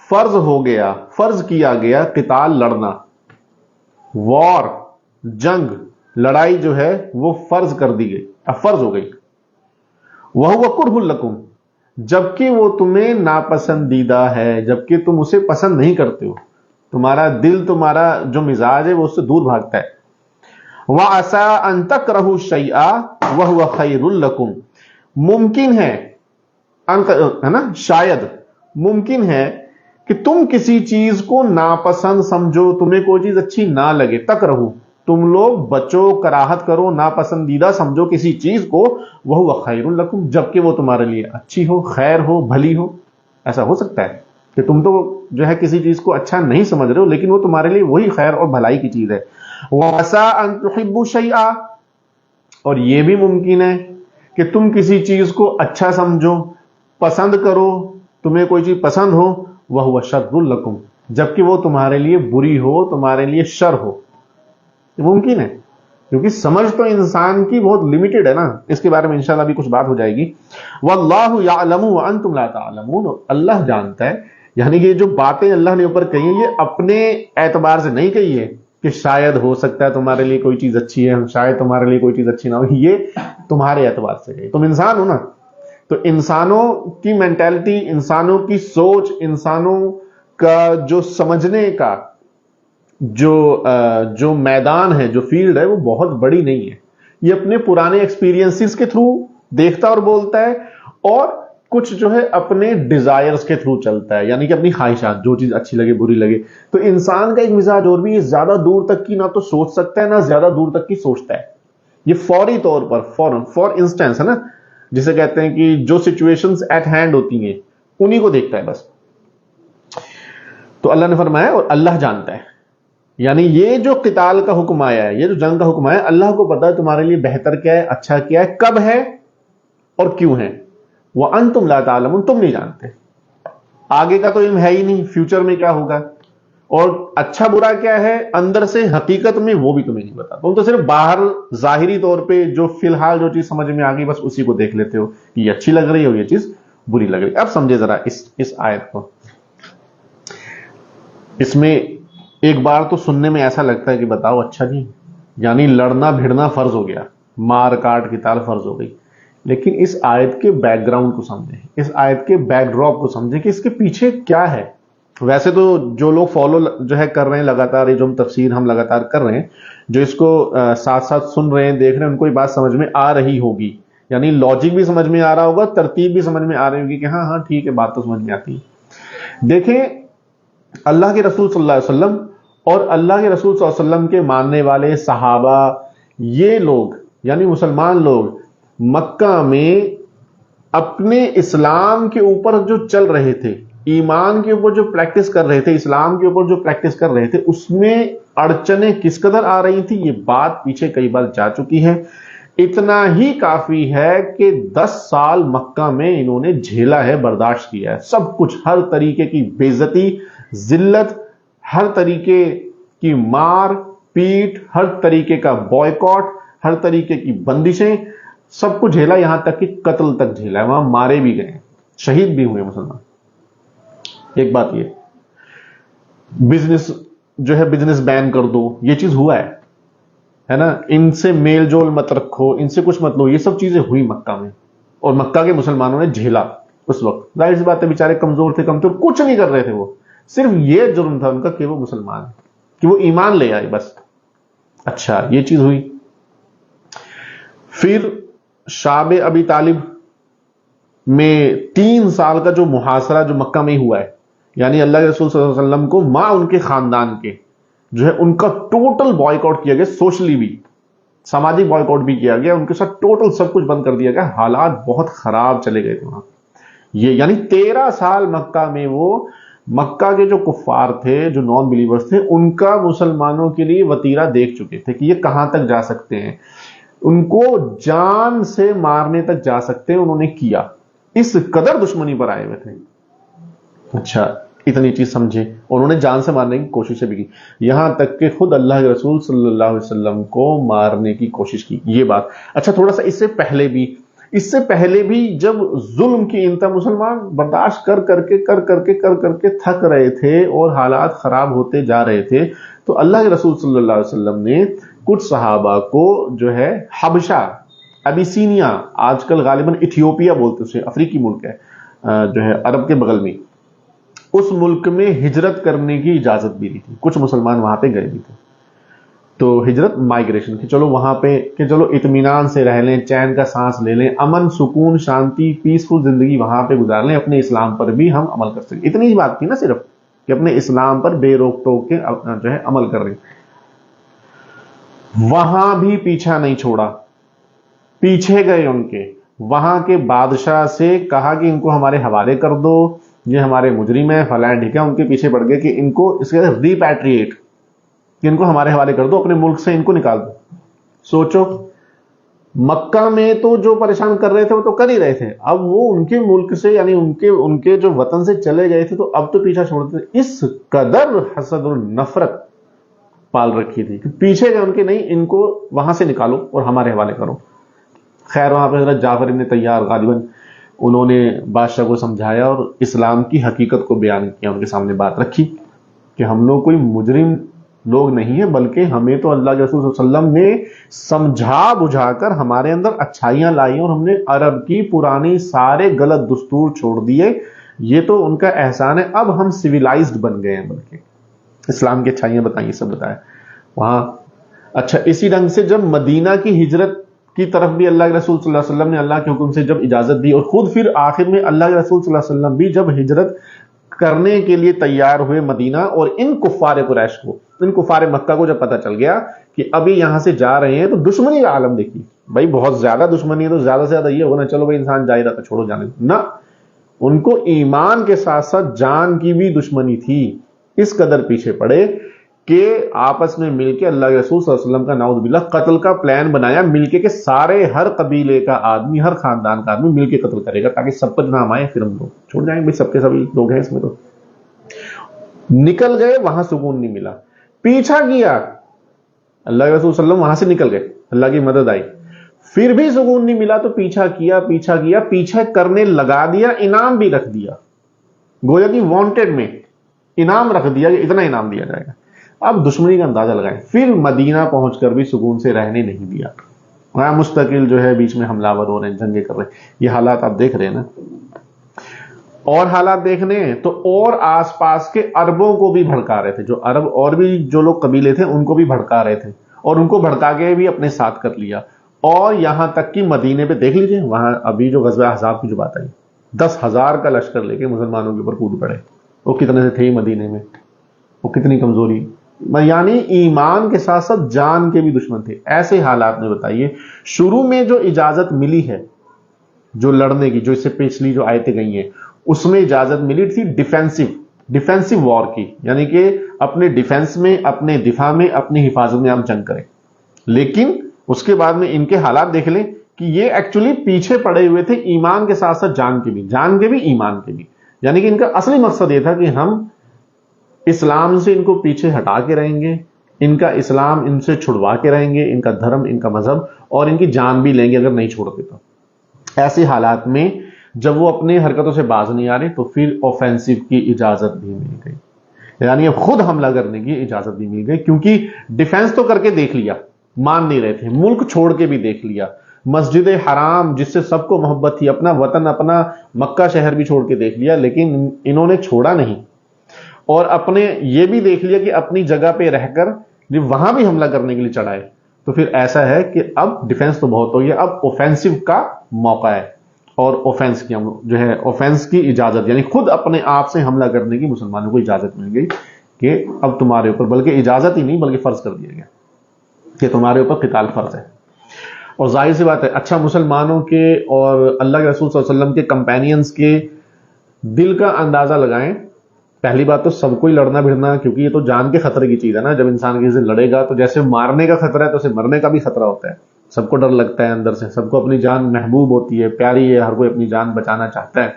فرض ہو گیا, فرض کیا گیا قتال, لڑنا, وار, جنگ, لڑائی جو ہے وہ فرض کر دی گئی, اب فرض ہو گئی. وَهُوَ كُرْهٌ لَكُمْ, جبکہ وہ تمہیں ناپسندیدہ ہے, جبکہ تم اسے پسند نہیں کرتے ہو, تمہارا دل, تمہارا جو مزاج ہے وہ اس سے دور بھاگتا ہے. وَعَسَىٰ أَن تَكْرَهُوا شَيْئًا وَهُوَ خَيْرٌ لَكُمْ, ممکن ہے نا, شاید ممکن ہے کہ تم کسی چیز کو ناپسند سمجھو, تمہیں کوئی چیز اچھی نہ لگے. تکرہو, تم لوگ بچو, کراہت کرو, ناپسندیدہ سمجھو کسی چیز کو. وَهُوَ خَيْرٌ لَكُمْ, جبکہ وہ تمہارے لیے اچھی ہو, خیر ہو, بھلی ہو. ایسا ہو سکتا ہے کہ تم تو جو ہے کسی چیز کو اچھا نہیں سمجھ رہے ہو, لیکن وہ تمہارے لیے وہی خیر اور بھلائی کی چیز ہے. وَعَسَىٰ أَن تُحِبُّوا شَيْئًا, اور یہ بھی ممکن ہے کہ تم کسی چیز کو اچھا سمجھو, پسند کرو, تمہیں کوئی چیز پسند ہو. وَهُوَ شَرٌّ لَكُمْ, جبکہ وہ تمہارے لیے بری ہو, تمہارے لیے شر ہو. ممکن ہے, کیونکہ سمجھ تو انسان کی بہت لمیٹڈ ہے نا, اس کے بارے میں انشاءاللہ بھی کچھ بات ہو جائے گی. وَاللَّهُ يَعْلَمُ وَأَنْتُمْ لَا تَعْلَمُونَ, اللہ جانتا ہے, یعنی کہ یہ جو باتیں اللہ نے اوپر کہی ہیں یہ اپنے اعتبار سے نہیں کہی ہے کہ شاید ہو سکتا ہے تمہارے لیے کوئی چیز اچھی ہے, شاید تمہارے لیے کوئی چیز اچھی نہ ہو, یہ تمہارے اعتبار سے کہی. تم انسان ہو نا, تو انسانوں کی مینٹالٹی, انسانوں کی سوچ, انسانوں کا جو سمجھنے کا جو میدان ہے, جو فیلڈ ہے, وہ بہت بڑی نہیں ہے. یہ اپنے پرانے ایکسپیرینسز کے تھرو دیکھتا اور بولتا ہے, اور کچھ جو ہے اپنے ڈیزائرز کے تھرو چلتا ہے, یعنی کہ اپنی خواہشات, جو چیز اچھی لگے بری لگے. تو انسان کا ایک مزاج اور بھی, یہ زیادہ دور تک کی نہ تو سوچ سکتا ہے, نہ زیادہ دور تک کی سوچتا ہے. یہ فوری طور پر, فور انسٹنس ہے نا, جسے کہتے ہیں کہ جو سچویشنز ایٹ ہینڈ ہوتی ہیں انہی کو دیکھتا ہے بس. تو اللہ نے فرمایا اور اللہ جانتا ہے, یعنی یہ جو قتال کا حکم آیا ہے, یہ جو جنگ کا حکم آیا ہے, اللہ کو پتا ہے تمہارے لیے بہتر کیا ہے, اچھا کیا ہے, کب ہے اور کیوں ہے. وَأَنْتُمْ لَا تَعْلَمُونَ, تم نہیں جانتے, آگے کا تو علم ہے ہی نہیں, فیوچر میں کیا ہوگا. اور اچھا برا کیا ہے اندر سے حقیقت میں وہ بھی تمہیں نہیں بتا. تم تو صرف باہر ظاہری طور پہ جو فی الحال جو چیز سمجھ میں آ گئی بس اسی کو دیکھ لیتے ہو کہ یہ اچھی لگ رہی ہے اور یہ چیز بری لگ رہی ہے. اب سمجھے ذرا اس آیت کو. اس میں ایک بار تو سننے میں ایسا لگتا ہے کہ بتاؤ اچھا جی یعنی لڑنا بھیڑنا فرض ہو گیا, مار کاٹ کی تال فرض ہو گئی. لیکن اس آیت کے بیک گراؤنڈ کو سمجھیں, اس آیت کے بیک ڈراپ کو سمجھیں کہ اس کے پیچھے کیا ہے. ویسے تو جو لوگ فالو جو ہے کر رہے ہیں لگاتار, یہ جو تفسیر ہم لگاتار کر رہے ہیں, جو اس کو ساتھ ساتھ سن رہے ہیں دیکھ رہے ہیں, ان کو یہ بات سمجھ میں آ رہی ہوگی. یعنی لاجک بھی سمجھ میں آ رہا ہوگا, ترتیب بھی سمجھ میں آ رہی ہوگی کہ ہاں ہاں ٹھیک ہے بات تو سمجھ میں آتی ہے. دیکھیں اللہ کے رسول صلی اللہ علیہ وسلم اور اللہ کے رسول صلی اللہ علیہ وسلم کے ماننے والے صحابہ, یہ لوگ یعنی مسلمان لوگ مکہ میں اپنے اسلام کے اوپر جو چل رہے تھے, ایمان کے اوپر جو پریکٹس کر رہے تھے, اسلام کے اوپر جو پریکٹس کر رہے تھے, اس میں اڑچنیں کس قدر آ رہی تھی یہ بات پیچھے کئی بار جا چکی ہے. اتنا ہی کافی ہے کہ 10 سال مکہ میں انہوں نے جھیلا ہے, برداشت کیا ہے سب کچھ, ہر طریقے کی بے عزتی, ذلت, ہر طریقے کی مار پیٹ, ہر طریقے کا بوائکاٹ, ہر طریقے کی بندشیں, سب کچھ جھیلا, یہاں تک کہ قتل تک جھیلا ہے. وہاں مارے بھی گئے, شہید بھی ہوئے مسلمان. ایک بات یہ بزنس جو ہے بزنس بین کر دو, یہ چیز ہوا ہے نا, ان سے میل جول مت رکھو, ان سے کچھ مت لو, یہ سب چیزیں ہوئی مکہ میں, اور مکہ کے مسلمانوں نے جھیلا. اس وقت ظاہر سی بات ہے بیچارے کمزور تھے, کمزور کچھ نہیں کر رہے تھے, وہ صرف یہ جرم تھا ان کا کہ وہ مسلمان, کہ وہ ایمان لے آئے بس. اچھا یہ چیز ہوئی. پھر شعب ابی طالب میں 3 سال کا جو محاصرہ جو مکہ میں ہی ہوا ہے, یعنی اللہ کے رسول صلی اللہ علیہ وسلم کو ماں ان کے خاندان کے جو ہے ان کا ٹوٹل بوائکاٹ کیا گیا, سوشلی بھی, سماجی بوائکاٹ بھی کیا گیا, ان کے ساتھ ٹوٹل سب کچھ بند کر دیا گیا. حالات بہت خراب چلے گئے تھے وہاں. یہ یعنی 13 سال مکہ میں وہ مکہ کے جو کفار تھے, جو نان بلیورز تھے, ان کا مسلمانوں کے لیے وتیرہ دیکھ چکے تھے کہ یہ کہاں تک جا سکتے ہیں, ان کو جان سے مارنے تک جا سکتے ہیں, انہوں نے کیا. اس قدر دشمنی پر آئے ہوئے تھے. اچھا اتنی چیز سمجھے, اور انہوں نے جان سے مارنے کی کوششیں بھی کی, یہاں تک کہ خود اللہ کے رسول صلی اللہ علیہ وسلم کو مارنے کی کوشش کی. یہ بات اچھا تھوڑا سا اس سے پہلے بھی جب ظلم کی انتہا مسلمان برداشت کر کر کے تھک رہے تھے اور حالات خراب ہوتے جا رہے تھے, تو اللہ کے رسول صلی اللہ علیہ وسلم نے کچھ صحابہ کو جو ہے حبشہ, ابیسینیا, آج کل غالباً ایتھیوپیا بولتے اسے, افریقی ملک ہے جو ہے عرب کے بغل میں, اس ملک میں ہجرت کرنے کی اجازت بھی دی تھی. کچھ مسلمان وہاں پہ گئے بھی تھے, تو ہجرت مائگریشن کی, چلو وہاں پہ کہ چلو اطمینان سے رہ لیں, چین کا سانس لے لیں, امن سکون شانتی پیسفل زندگی وہاں پہ گزار لیں, اپنے اسلام پر بھی ہم عمل کر سکیں. اتنی ہی بات تھی نا صرف, کہ اپنے اسلام پر بے روک ٹوک کے جو ہے عمل کر رہے. وہاں بھی پیچھا نہیں چھوڑا, پیچھے گئے ان کے, وہاں کے بادشاہ سے کہا کہ ان کو ہمارے حوالے کر دو, یہ ہمارے مجرم ہیں فلاں ٹھیک ہے. ان کے پیچھے پڑ گئے کہ ان کو اس کے ریپیٹریٹ, کہ ان کو ہمارے حوالے کر دو, اپنے ملک سے ان کو نکال دو. سوچو مکہ میں تو جو پریشان کر رہے تھے وہ تو کر ہی رہے تھے, اب وہ ان کے ملک سے یعنی ان کے جو وطن سے چلے گئے تھے, تو اب تو پیچھا چھوڑتے تھے. اس قدر حسد اور نفرت پال رکھی تھی کہ پیچھے گئے ان کے, نہیں ان کو وہاں سے نکالو اور ہمارے حوالے کرو. خیر وہاں پہ حضرت جعفر ابن طیار غالباً انہوں نے بادشاہ کو سمجھایا اور اسلام کی حقیقت کو بیان کیا, ان کے سامنے بات رکھی کہ ہم لوگ کوئی مجرم لوگ نہیں ہیں, بلکہ ہمیں تو اللہ کے رسول صلی اللہ علیہ وسلم نے سمجھا بجھا کر ہمارے اندر اچھائیاں لائی اور ہم نے عرب کی پرانی سارے غلط دستور چھوڑ دیے, یہ تو ان کا احسان ہے, اب ہم سویلائزڈ بن گئے ہیں, بلکہ اسلام کی اچھائیاں بتائیں, یہ سب بتایا وہاں. اچھا اسی ڈھنگ سے جب مدینہ کی ہجرت کی طرف بھی اللہ کے رسول صلی اللہ علیہ وسلم نے اللہ کے حکم سے جب اجازت دی, اور خود پھر آخر میں اللہ کے رسول صلی اللہ علیہ وسلم بھی جب ہجرت کرنے کے لیے تیار ہوئے مدینہ, اور ان کفار قریش کو, ان کفار مکہ کو جب پتہ چل گیا کہ ابھی یہاں سے جا رہے ہیں, تو دشمنی کا عالم دیکھی بھائی, بہت زیادہ دشمنی ہے, تو زیادہ سے زیادہ یہ ہوگا نا چلو بھائی انسان جا ہی رہا تھا چھوڑو جانے نہ, ان کو ایمان کے ساتھ ساتھ جان کی بھی دشمنی تھی. اس قدر پیچھے پڑے کہ آپس میں مل کے اللہ کے رسول صلی اللہ علیہ وسلم کا نعوذ باللہ قتل کا پلان بنایا, مل کے کہ سارے ہر قبیلے کا آدمی, ہر خاندان کا آدمی مل کے قتل کرے گا, تاکہ سب پر نام آئے, پھر ہم لوگ چھوڑ جائیں بھائی, سب کے سبھی لوگ ہیں اس میں. تو نکل گئے وہاں سکون نہیں ملا، پیچھا کیا اللہ کے رسول صلی اللہ علیہ وسلم وہاں سے نکل گئے، اللہ کی مدد آئی، پھر بھی سکون نہیں ملا تو پیچھا کیا، پیچھا کرنے لگا دیا، انعام بھی رکھ دیا، گویا کہ وانٹڈ میں انعام رکھ دیا کہ اتنا انعام دیا جائے گا۔ اب دشمنی کا اندازہ لگائیں، پھر مدینہ پہنچ کر بھی سکون سے رہنے نہیں دیا، وہاں مستقل جو ہے بیچ میں حملہ ور ہو رہے ہیں، جنگیں کر رہے ہیں، یہ حالات آپ دیکھ رہے ہیں نا۔ اور حالات دیکھنے ہیں تو اور آس پاس کے عربوں کو بھی بھڑکا رہے تھے، جو عرب اور بھی جو لوگ قبیلے تھے ان کو بھی بھڑکا رہے تھے، اور ان کو بھڑکا کے بھی اپنے ساتھ کر لیا، اور یہاں تک کہ مدینے پہ دیکھ لیجئے، وہاں ابھی جو غزوہ احزاب کی جو بات آئی، 10,000 کا لشکر لے کے مسلمانوں کے اوپر کود پڑے، وہ کتنے سے تھے مدینے میں، وہ کتنی کمزوری، یعنی ایمان کے ساتھ ساتھ جان کے بھی دشمن تھے۔ ایسے حالات میں بتائیے، شروع میں جو اجازت ملی ہے جو لڑنے کی، جو اس سے پچھلی جو آیتیں گئی ہیں اس میں اجازت ملی تھی ڈیفینسو وار کی، یعنی کہ اپنے ڈیفینس میں، اپنے دفاع میں، اپنی حفاظت میں آپ جنگ کریں، لیکن اس کے بعد میں ان کے حالات دیکھ لیں کہ یہ ایکچولی پیچھے پڑے ہوئے تھے ایمان کے ساتھ ساتھ جان کے بھی ایمان کے بھی، یعنی کہ ان کا اصلی مقصد یہ تھا کہ ہم اسلام سے ان کو پیچھے ہٹا کے رہیں گے، ان کا اسلام ان سے چھڑوا کے رہیں گے، ان کا دھرم، ان کا مذہب، اور ان کی جان بھی لیں گے اگر نہیں چھوڑتے تو۔ ایسے حالات میں جب وہ اپنے حرکتوں سے باز نہیں آ رہے تو پھر اوفینسو کی اجازت بھی مل گئی، یعنی خود حملہ کرنے کی اجازت بھی مل گئی، کیونکہ ڈیفینس تو کر کے دیکھ لیا، مان نہیں رہے تھے، ملک چھوڑ کے بھی دیکھ لیا، مسجد حرام جس سے سب کو محبت تھی، اپنا وطن، اپنا مکہ شہر بھی چھوڑ کے دیکھ لیا، لیکن انہوں نے چھوڑا نہیں، اور اپنے یہ بھی دیکھ لیا کہ اپنی جگہ پہ رہ کر وہاں بھی حملہ کرنے کے لیے چڑھائے، تو پھر ایسا ہے کہ اب ڈیفینس تو بہت ہو گیا، اب اوفینسو کا موقع ہے، اور اوفینس کی اجازت، یعنی خود اپنے آپ سے حملہ کرنے کی مسلمانوں کو اجازت مل گئی کہ اب تمہارے اوپر، بلکہ اجازت ہی نہیں بلکہ فرض کر دیا گیا کہ تمہارے اوپر قتال فرض ہے۔ اور ظاہر سی بات ہے، اچھا مسلمانوں کے اور اللہ کے رسول صلی اللہ علیہ وسلم کے کمپینینز کے دل کا اندازہ لگائیں۔ پہلی بات تو سب کو ہی لڑنا بھڑنا، کیونکہ یہ تو جان کے خطرے کی چیز ہے نا، جب انسان کسی سے لڑے گا تو جیسے مارنے کا خطرہ ہے تو اسے مرنے کا بھی خطرہ ہوتا ہے، سب کو ڈر لگتا ہے اندر سے، سب کو اپنی جان محبوب ہوتی ہے، پیاری ہے، ہر کوئی اپنی جان بچانا چاہتا ہے،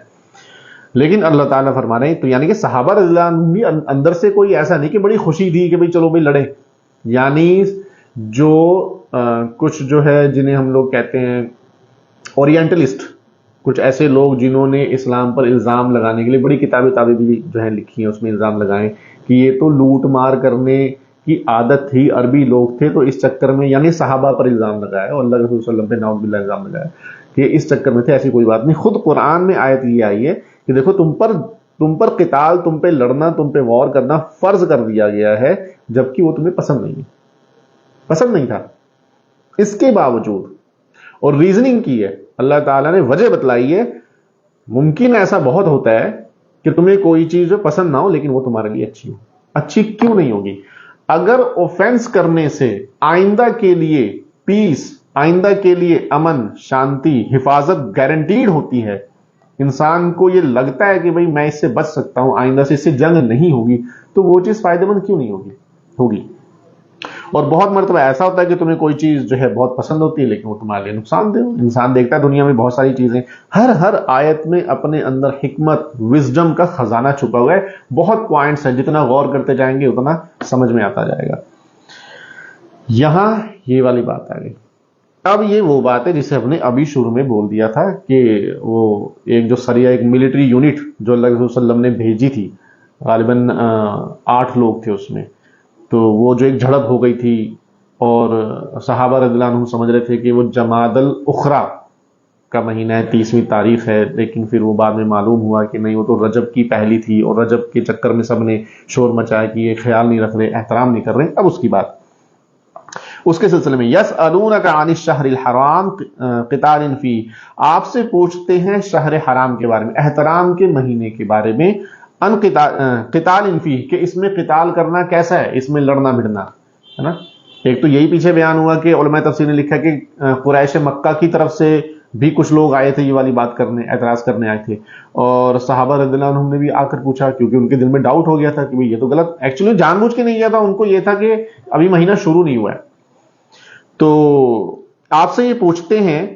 لیکن اللہ تعالیٰ فرما رہے ہیں تو یعنی کہ صحابہ رضی اللہ عنہم بھی اندر سے کوئی ایسا نہیں کہ بڑی خوشی تھی کہ بھئی چلو بھئی لڑیں، یعنی جو کچھ جو ہے جنہیں ہم لوگ کہتے ہیں اورینٹلسٹ، کچھ ایسے لوگ جنہوں نے اسلام پر الزام لگانے کے لیے بڑی کتابیں بھی جو ہیں لکھی ہیں، اس میں الزام لگائیں کہ یہ تو لوٹ مار کرنے کی عادت تھی، عربی لوگ تھے تو اس چکر میں، یعنی صحابہ پر الزام لگایا اور اللہ کے رسول صلی اللہ علیہ وسلم پہ نعوذ باللہ الزام لگایا کہ اس چکر میں تھے، ایسی کوئی بات نہیں۔ خود قرآن میں آیت یہ آئی ہے کہ دیکھو تم پر قتال، تم پہ لڑنا، تم پہ وار کرنا فرض کر دیا گیا ہے، جبکہ وہ تمہیں پسند نہیں تھا، اس کے باوجود، اور ریزننگ کی ہے اللہ تعالیٰ نے، وجہ بتلائی ہے۔ ممکن ایسا بہت ہوتا ہے کہ تمہیں کوئی چیز پسند نہ ہو لیکن وہ تمہارے لیے اچھی ہو، اچھی کیوں نہیں ہوگی؟ اگر اوفینس کرنے سے آئندہ کے لیے پیس، آئندہ کے لیے امن، شانتی، حفاظت گارنٹیڈ ہوتی ہے، انسان کو یہ لگتا ہے کہ بھئی میں اس سے بچ سکتا ہوں، آئندہ سے اس سے جنگ نہیں ہوگی، تو وہ چیز فائدہ مند کیوں نہیں ہوگی؟ اور بہت مرتبہ ایسا ہوتا ہے کہ تمہیں کوئی چیز جو ہے بہت پسند ہوتی ہے لیکن وہ تمہارے لیے نقصان دہ ہو۔ انسان دیکھتا ہے دنیا میں بہت ساری چیزیں، ہر آیت میں اپنے اندر حکمت، وزڈم کا خزانہ چھپا ہوا ہے، بہت پوائنٹس ہیں، جتنا غور کرتے جائیں گے اتنا سمجھ میں آتا جائے گا۔ یہاں یہ والی بات آ گئی۔ اب یہ وہ بات ہے جسے ہم نے ابھی شروع میں بول دیا تھا کہ وہ ایک جو سریہ، ایک ملٹری یونٹ جو اللہ کے رسول صلی اللہ علیہ وسلم نے بھیجی تھی، غالباً 8 لوگ تھے اس میں، تو وہ جو ایک جھڑپ ہو گئی تھی اور صحابہ رضی اللہ عنہم سمجھ رہے تھے کہ وہ جمادی الاخری کا مہینہ ہے، 30ویں تاریخ ہے، لیکن پھر وہ بعد میں معلوم ہوا کہ نہیں، وہ تو رجب کی پہلی تھی، اور رجب کے چکر میں سب نے شور مچایا کہ یہ خیال نہیں رکھ رہے، احترام نہیں کر رہے۔ اب اس کی بات، اس کے سلسلے میں یسألونک عن الشہر الحرام قتال فیہ، آپ سے پوچھتے ہیں شہر حرام کے بارے میں، احترام کے مہینے کے بارے میں، ان قتال فیہ، کہ اس میں قتال کرنا کیسا ہے، اس میں لڑنا بھڑنا ہے نا۔ ایک تو یہی پیچھے بیان ہوا کہ علماء تفسیر نے لکھا کہ قریش مکہ کی طرف سے بھی کچھ لوگ آئے تھے، یہ والی بات کرنے، اعتراض کرنے آئے تھے، اور صحابہ رضی اللہ عنہم نے بھی آ کر پوچھا، کیونکہ ان کے دل میں ڈاؤٹ ہو گیا تھا کہ یہ تو غلط، ایکچولی جان بوجھ کے نہیں کیا تھا، ان کو یہ تھا کہ ابھی مہینہ شروع نہیں ہوا ہے۔ تو آپ سے یہ پوچھتے ہیں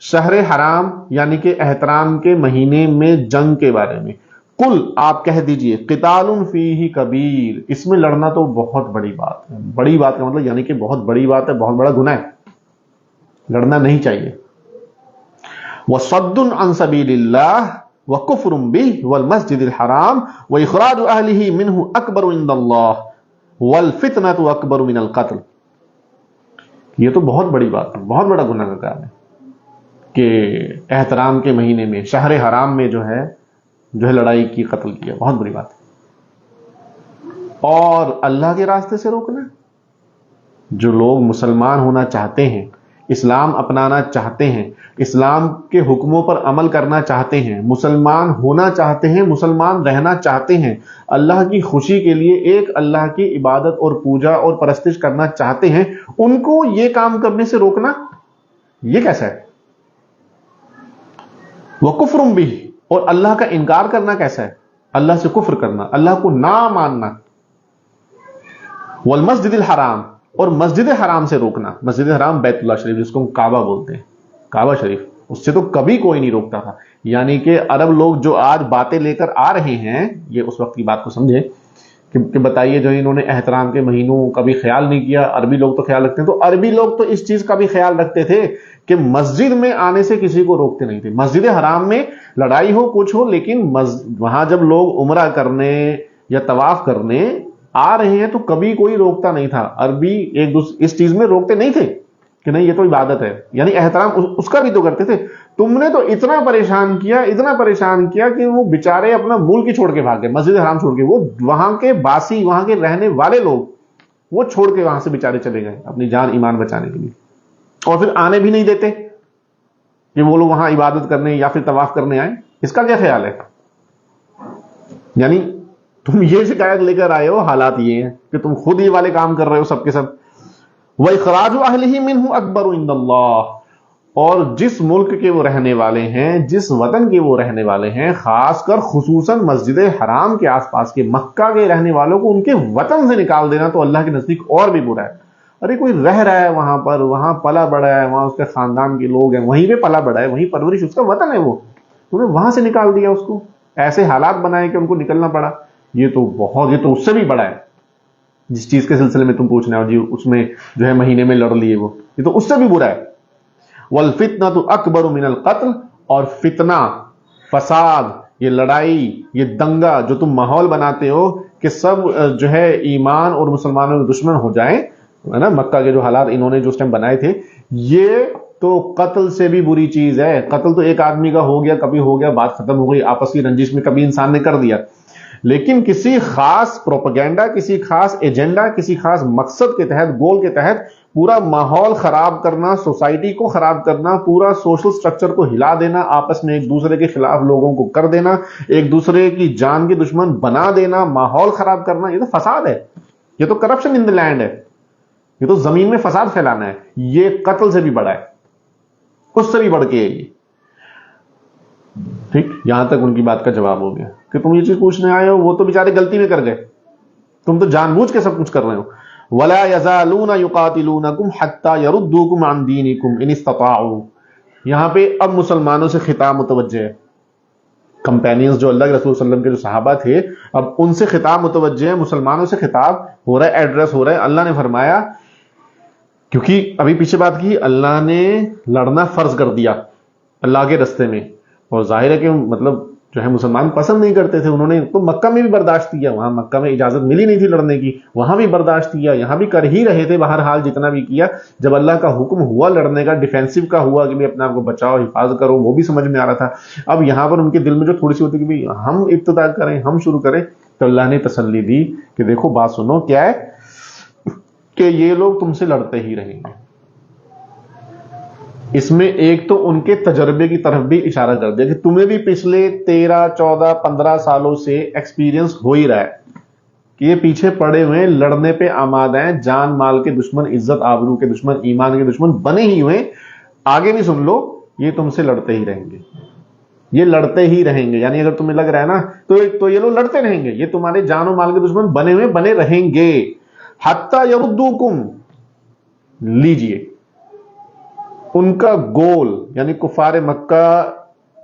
شہر حرام یعنی کہ احترام کے مہینے میں جنگ کے بارے میں، کل آپ کہہ دیجئے قتال فیہ کبیر، اس میں لڑنا تو بہت بڑی بات ہے. بڑی بات کا مطلب یعنی کہ بہت بڑی بات ہے، بہت بڑا گناہ ہے، لڑنا نہیں چاہیے. وصد عن سبیل اللہ وکفر بہ والمسجد الحرام واخراج اہلہ منہ اکبر عند اللہ والفتنۃ اکبر من القتل. یہ تو بہت بڑی بات ہے، بہت بڑا گناہ کا کام ہے کہ احترام کے مہینے میں، شہر حرام میں جو ہے لڑائی کی، قتل کیا. بہت بڑی بات ہے. اور اللہ کے راستے سے روکنا، جو لوگ مسلمان ہونا چاہتے ہیں، اسلام اپنانا چاہتے ہیں، اسلام کے حکموں پر عمل کرنا چاہتے ہیں، مسلمان ہونا چاہتے ہیں، مسلمان رہنا چاہتے ہیں، اللہ کی خوشی کے لیے ایک اللہ کی عبادت اور پوجا اور پرستش کرنا چاہتے ہیں، ان کو یہ کام کرنے سے روکنا، یہ کیسا ہے؟ وَكُفْرٌ بِهِ، اور اللہ کا انکار کرنا کیسا ہے؟ اللہ سے کفر کرنا، اللہ کو نہ ماننا. والمسجد الحرام، اور مسجد حرام سے روکنا. مسجد حرام بیت اللہ شریف، جس کو ہم کعبہ بولتے ہیں، کعبہ شریف، اس سے تو کبھی کوئی نہیں روکتا تھا. یعنی کہ عرب لوگ جو آج باتیں لے کر آ رہے ہیں، یہ اس وقت کی بات کو سمجھیں کہ بتائیے جو انہوں نے احترام کے مہینوں کا بھی خیال نہیں کیا. عربی لوگ تو خیال رکھتے ہیں، تو عربی لوگ تو اس چیز کا بھی خیال رکھتے تھے کہ مسجد میں آنے سے کسی کو روکتے نہیں تھے. مسجد حرام میں لڑائی ہو کچھ ہو، لیکن وہاں جب لوگ عمرہ کرنے یا طواف کرنے آ رہے ہیں تو کبھی کوئی روکتا نہیں تھا. عربی ایک دوسرے اس چیز میں روکتے نہیں تھے کہ نہیں یہ تو عبادت ہے، یعنی احترام اس کا بھی تو کرتے تھے. تم نے تو اتنا پریشان کیا کہ وہ بیچارے اپنا ملک ہی چھوڑ کے بھاگ گئے، مسجد حرام چھوڑ کے. وہ وہاں کے باسی، وہاں کے رہنے والے لوگ وہ چھوڑ کے وہاں سے بیچارے چلے گئے اپنی جان ایمان بچانے کے لیے، اور پھر آنے بھی نہیں دیتے کہ وہ لوگ وہاں عبادت کرنے یا پھر طواف کرنے آئیں. اس کا کیا خیال ہے؟ یعنی تم یہ شکایت لے کر آئے ہو، حالات یہ ہیں کہ تم خود یہ والے کام کر رہے ہو سب کے سب. وَإِخْرَاجُ أَهْلِهِ مِنْهُ أَكْبَرُ عِندَ اللَّهِ، اور جس ملک کے وہ رہنے والے ہیں، جس وطن کے وہ رہنے والے ہیں، خاص کر خصوصاً مسجد حرام کے آس پاس کے مکہ کے رہنے والوں کو ان کے وطن سے نکال دینا تو اللہ کے نزدیک اور بھی برا ہے. ارے کوئی رہ رہا ہے وہاں پر، وہاں پلا بڑا ہے، وہاں اس کے خاندان کے لوگ ہیں، وہیں پہ پلا بڑا ہے، وہیں پرورش، اس کا وطن ہے، وہ تم نے وہاں سے نکال دیا اس کو، ایسے حالات بنائے کہ ان کو نکلنا پڑا. یہ تو اس سے بھی بڑا ہے. جس چیز کے سلسلے میں تم پوچھنا ہو جی، اس میں جو ہے مہینے میں لڑ لیے، وہ یہ تو اس سے بھی برا ہے. والفتنۃ اکبر من القتل، اور فتنہ، فساد، یہ لڑائی، یہ دنگا جو تم ماحول بناتے ہو کہ سب جو ہے ایمان اور مسلمانوں کے دشمن ہو جائیں، ہے نا. مکہ کے جو حالات انہوں نے جو اس ٹائم بنائے تھے، یہ تو قتل سے بھی بری چیز ہے. قتل تو ایک آدمی کا ہو گیا، کبھی ہو گیا، بات ختم ہو گئی، آپس کی رنجش میں کبھی انسان نے کر دیا. لیکن کسی خاص پروپیگنڈا، کسی خاص ایجنڈا، کسی خاص مقصد کے تحت، گول کے تحت پورا ماحول خراب کرنا، سوسائٹی کو خراب کرنا، پورا سوشل سٹرکچر کو ہلا دینا، آپس میں ایک دوسرے کے خلاف لوگوں کو کر دینا، ایک دوسرے کی جان کے دشمن بنا دینا، ماحول خراب کرنا، یہ تو فساد ہے. یہ تو کرپشن ان دی لینڈ ہے. یہ تو زمین میں فساد پھیلانا ہے. یہ قتل سے بھی بڑا ہے، اس سے بھی بڑھ کے ہے یہ. ٹھیک، یہاں تک ان کی بات کا جواب ہو گیا کہ تم یہ چیز پوچھنے آئے ہو، وہ تو بیچارے غلطی میں کر گئے، تم تو جان بوجھ کے سب کچھ کر رہے ہو. وَلَا يَزَالُونَ يُقَاتِلُونَكُمْ حَتَّى يَرُدُّوكُمْ عَنْ دِينِكُمْ إِنِ اسْتَطَاعُوا. یہاں پہ اب مسلمانوں سے خطاب متوجہ ہے. کمپینینز جو اللہ کے رسول صلی اللہ علیہ وسلم کے جو صحابہ تھے، اب ان سے خطاب متوجہ ہے، مسلمانوں سے خطاب ہو رہا ہے، ایڈریس ہو رہا ہے. اللہ نے فرمایا، کیونکہ ابھی پیچھے بات کی، اللہ نے لڑنا فرض کر دیا اللہ کے رستے میں، اور ظاہر ہے کہ مطلب جو ہے مسلمان پسند نہیں کرتے تھے. انہوں نے تو مکہ میں بھی برداشت کیا، وہاں مکہ میں اجازت ملی نہیں تھی لڑنے کی، وہاں بھی برداشت کیا، یہاں بھی کر ہی رہے تھے بہرحال جتنا بھی کیا. جب اللہ کا حکم ہوا لڑنے کا، ڈیفینسو کا ہوا کہ اپنے آپ کو بچاؤ، حفاظت کرو، وہ بھی سمجھ میں آ رہا تھا. اب یہاں پر ان کے دل میں جو تھوڑی سی ہوتی کہ ہم ابتدا کریں، ہم شروع کریں، تو اللہ نے تسلی دی کہ دیکھو بات سنو، کیا ہے کہ یہ لوگ تم سے لڑتے ہی رہیں گے. اس میں ایک تو ان کے تجربے کی طرف بھی اشارہ کر دیا کہ تمہیں بھی پچھلے 13 14 15 سالوں سے ایکسپیرینس ہو ہی رہا ہے کہ یہ پیچھے پڑے ہوئے لڑنے پہ آمادہ ہیں، جان مال کے دشمن، عزت آبرو کے دشمن، ایمان کے دشمن بنے ہی ہوئے. آگے بھی سن لو، یہ تم سے لڑتے ہی رہیں گے، یہ لڑتے ہی رہیں گے. یعنی اگر تمہیں لگ رہا ہے نا تو یہ لوگ لڑتے رہیں گے، یہ تمہارے جان و مال کے دشمن بنے ہوئے بنے رہیں گے. حتی یردوکم، لیجئے ان کا گول، یعنی کفار مکہ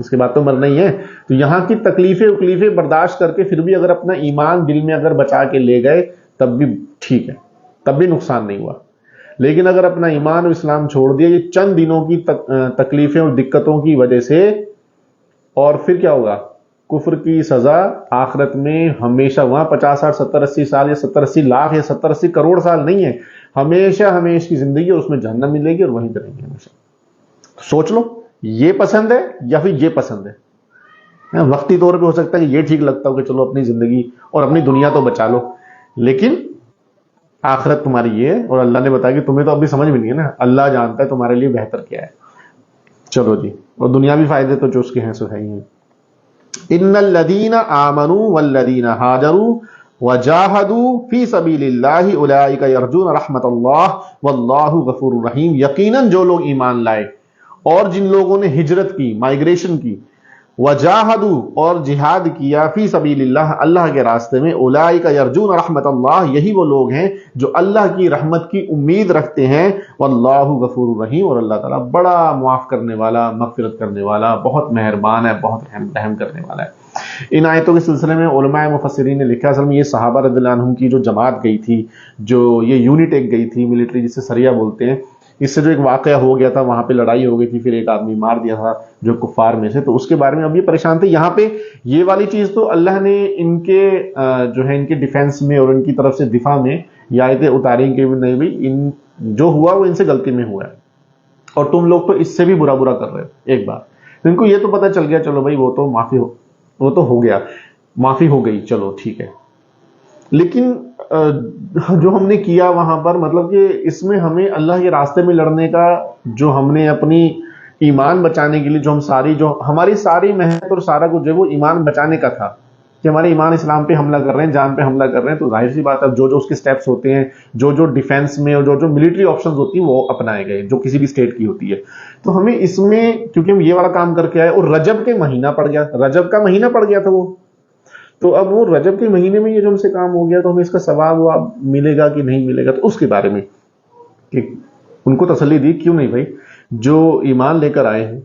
اس کے بعد تو مرنا ہی ہے. تو یہاں کی تکلیفیں برداشت کر کے پھر بھی اگر اپنا ایمان دل میں اگر بچا کے لے گئے تب بھی ٹھیک ہے, تب بھی نقصان نہیں ہوا. لیکن اگر اپنا ایمان اور اسلام چھوڑ دیا یہ چند دنوں کی تکلیفیں اور دقتوں کی وجہ سے, اور پھر کیا ہوگا؟ کفر کی سزا آخرت میں ہمیشہ, وہاں 50 سال 70 80 سال یا 70 80 لاکھ یا 70 80 کروڑ سال نہیں ہے, ہمیشہ کی زندگی, اور اس میں جہنم ملے گی اور وہیں رہیں گے ہمیشہ. سوچ لو یہ پسند ہے یا پھر یہ پسند ہے. وقتی طور پہ ہو سکتا ہے کہ یہ ٹھیک لگتا ہو کہ چلو اپنی زندگی اور اپنی دنیا تو بچا لو, لیکن آخرت تمہاری یہ ہے, اور اللہ نے بتایا کہ تمہیں تو ابھی سمجھ بھی نہیں ہے نا, اللہ جانتا ہے تمہارے لیے بہتر کیا ہے. چلو جی, اور دنیاوی فائدے تو جو اس کے ہیں سو ہے ہی ہیں. ان الذین آمنوا والذین ہاجروا وجاہدوا فی سبیل اللہ اولئک یرجون رحمت اللہ واللہ غفور رحیم. یقیناً جو لوگ ایمان لائے اور جن لوگوں نے ہجرت کی, مائگریشن کی, وجاہدوا اور جہاد کیا, فی سبیل اللہ اللہ کے راستے میں, اولئک یرجون رحمت اللہ یہی وہ لوگ ہیں جو اللہ کی رحمت کی امید رکھتے ہیں, واللہ غفور رحیم اور اللہ تعالیٰ بڑا معاف کرنے والا, مغفرت کرنے والا, بہت مہربان ہے, بہت رحم کرنے والا ہے. ان آیتوں کے سلسلے میں علماء مفسرین نے لکھا اصل میں یہ صحابہ رضی اللہ عنہم کی جو جماعت گئی تھی, جو یہ یونٹ ایک گئی تھی ملٹری جسے سریہ بولتے ہیں, اس سے جو ایک واقعہ ہو گیا تھا, وہاں پہ لڑائی ہو گئی تھی, پھر ایک آدمی مار دیا تھا جو کفار میں سے, تو اس کے بارے میں اب یہ پریشان تھے. یہاں پہ یہ والی چیز تو اللہ نے ان کے جو ہے ان کے ڈیفینس میں اور ان کی طرف سے دفاع میں یہ آیتیں اتاریں کہ نہیں بھائی ان جو ہوا وہ ان سے غلطی میں ہوا ہے, اور تم لوگ تو اس سے بھی برا کر رہے ہو. ایک بار ان کو یہ تو پتہ چل گیا, چلو بھائی وہ تو ہو گیا, معافی ہو گئی, چلو ٹھیک ہے. لیکن جو ہم نے کیا وہاں پر, مطلب کہ اس میں ہمیں اللہ کے راستے میں لڑنے کا, جو ہم نے اپنی ایمان بچانے کے لیے جو ہماری ساری محنت اور سارا کچھ جو وہ ایمان بچانے کا تھا, کہ ہمارے ایمان اسلام پہ حملہ کر رہے ہیں, جان پہ حملہ کر رہے ہیں, تو ظاہر سی بات ہے جو اس کے سٹیپس ہوتے ہیں, جو ڈیفenس میں اور جو ملٹری آپشنز ہوتی ہیں وہ اپنائے گئے, جو کسی بھی اسٹیٹ کی ہوتی ہے. تو ہمیں اس میں, کیونکہ ہم یہ والا کام کر کے آئے, اور رجب کے مہینہ پڑ گیا, رجب کا مہینہ پڑ گیا تھا وہ, تو اب وہ رجب کے مہینے میں یہ جو ہم سے کام ہو گیا, تو ہمیں اس کا ثواب ملے گا کہ نہیں ملے گا, تو اس کے بارے میں کہ ان کو تسلی دی, کیوں نہیں بھائی, جو ایمان لے کر آئے ہیں,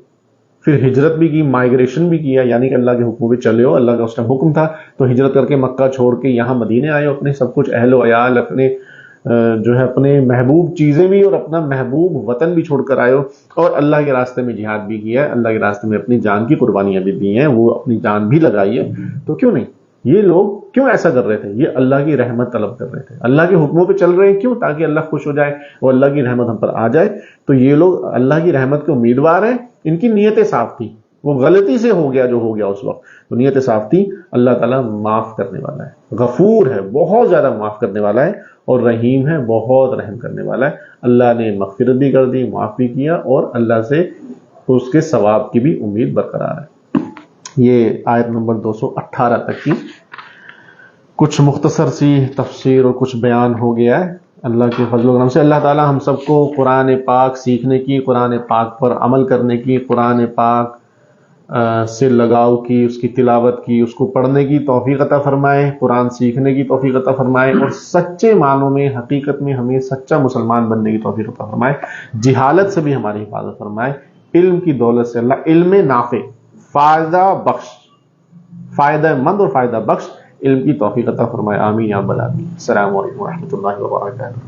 پھر ہجرت بھی کی, مائگریشن بھی کیا, یعنی کہ اللہ کے حکم پہ چلے ہو, اللہ کا اس ٹائم حکم تھا, تو ہجرت کر کے مکہ چھوڑ کے یہاں مدینے آئے ہو, اپنے سب کچھ اہل و عیال, اپنے جو ہے اپنے محبوب چیزیں بھی اور اپنا محبوب وطن بھی چھوڑ کر آئے ہو, اور اللہ کے راستے میں جہاد بھی کیا ہے, اللہ کے راستے میں اپنی جان کی قربانیاں بھی دی ہیں, وہ اپنی جان بھی لگائی ہے. تو کیوں نہیں, یہ لوگ کیوں ایسا کر رہے تھے؟ یہ اللہ کی رحمت طلب کر رہے تھے, اللہ کے حکموں پہ چل رہے ہیں, کیوں؟ تاکہ اللہ خوش ہو جائے اور اللہ کی رحمت ہم پر آ جائے. تو یہ لوگ اللہ کی رحمت کے امیدوار ہیں, ان کی نیتیں صاف تھی, وہ غلطی سے ہو گیا جو ہو گیا اس وقت, تو نیتیں صاف تھی. اللہ تعالیٰ معاف کرنے والا ہے, غفور ہے, بہت زیادہ معاف کرنے والا ہے, اور رحیم ہے, بہت رحم کرنے والا ہے. اللہ نے مغفرت بھی کر دی, معاف بھی کیا, اور اللہ سے اس کے ثواب کی بھی امید برقرار ہے. یہ آیت نمبر 218 تک کی کچھ مختصر سی تفسیر اور کچھ بیان ہو گیا ہے. اللہ کے فضل و کرم سے اللہ تعالی ہم سب کو قرآن پاک سیکھنے کی, قرآن پاک پر عمل کرنے کی, قرآن پاک سے لگاؤ کی, اس کی تلاوت کی, اس کو پڑھنے کی توفیق عطا فرمائے, قرآن سیکھنے کی توفیق عطا فرمائے, اور سچے معنوں میں حقیقت میں ہمیں سچا مسلمان بننے کی توفیق عطا فرمائے. جہالت سے بھی ہماری حفاظت فرمائے. علم کی دولت سے اللہ علم نافع, فائدہ بخش, فائدہ مند اور فائدہ بخش علم کی توفیق عطا فرمائے. آمین یا رب العالمین. السلام علیکم و رحمۃ اللہ وبرکاتہ.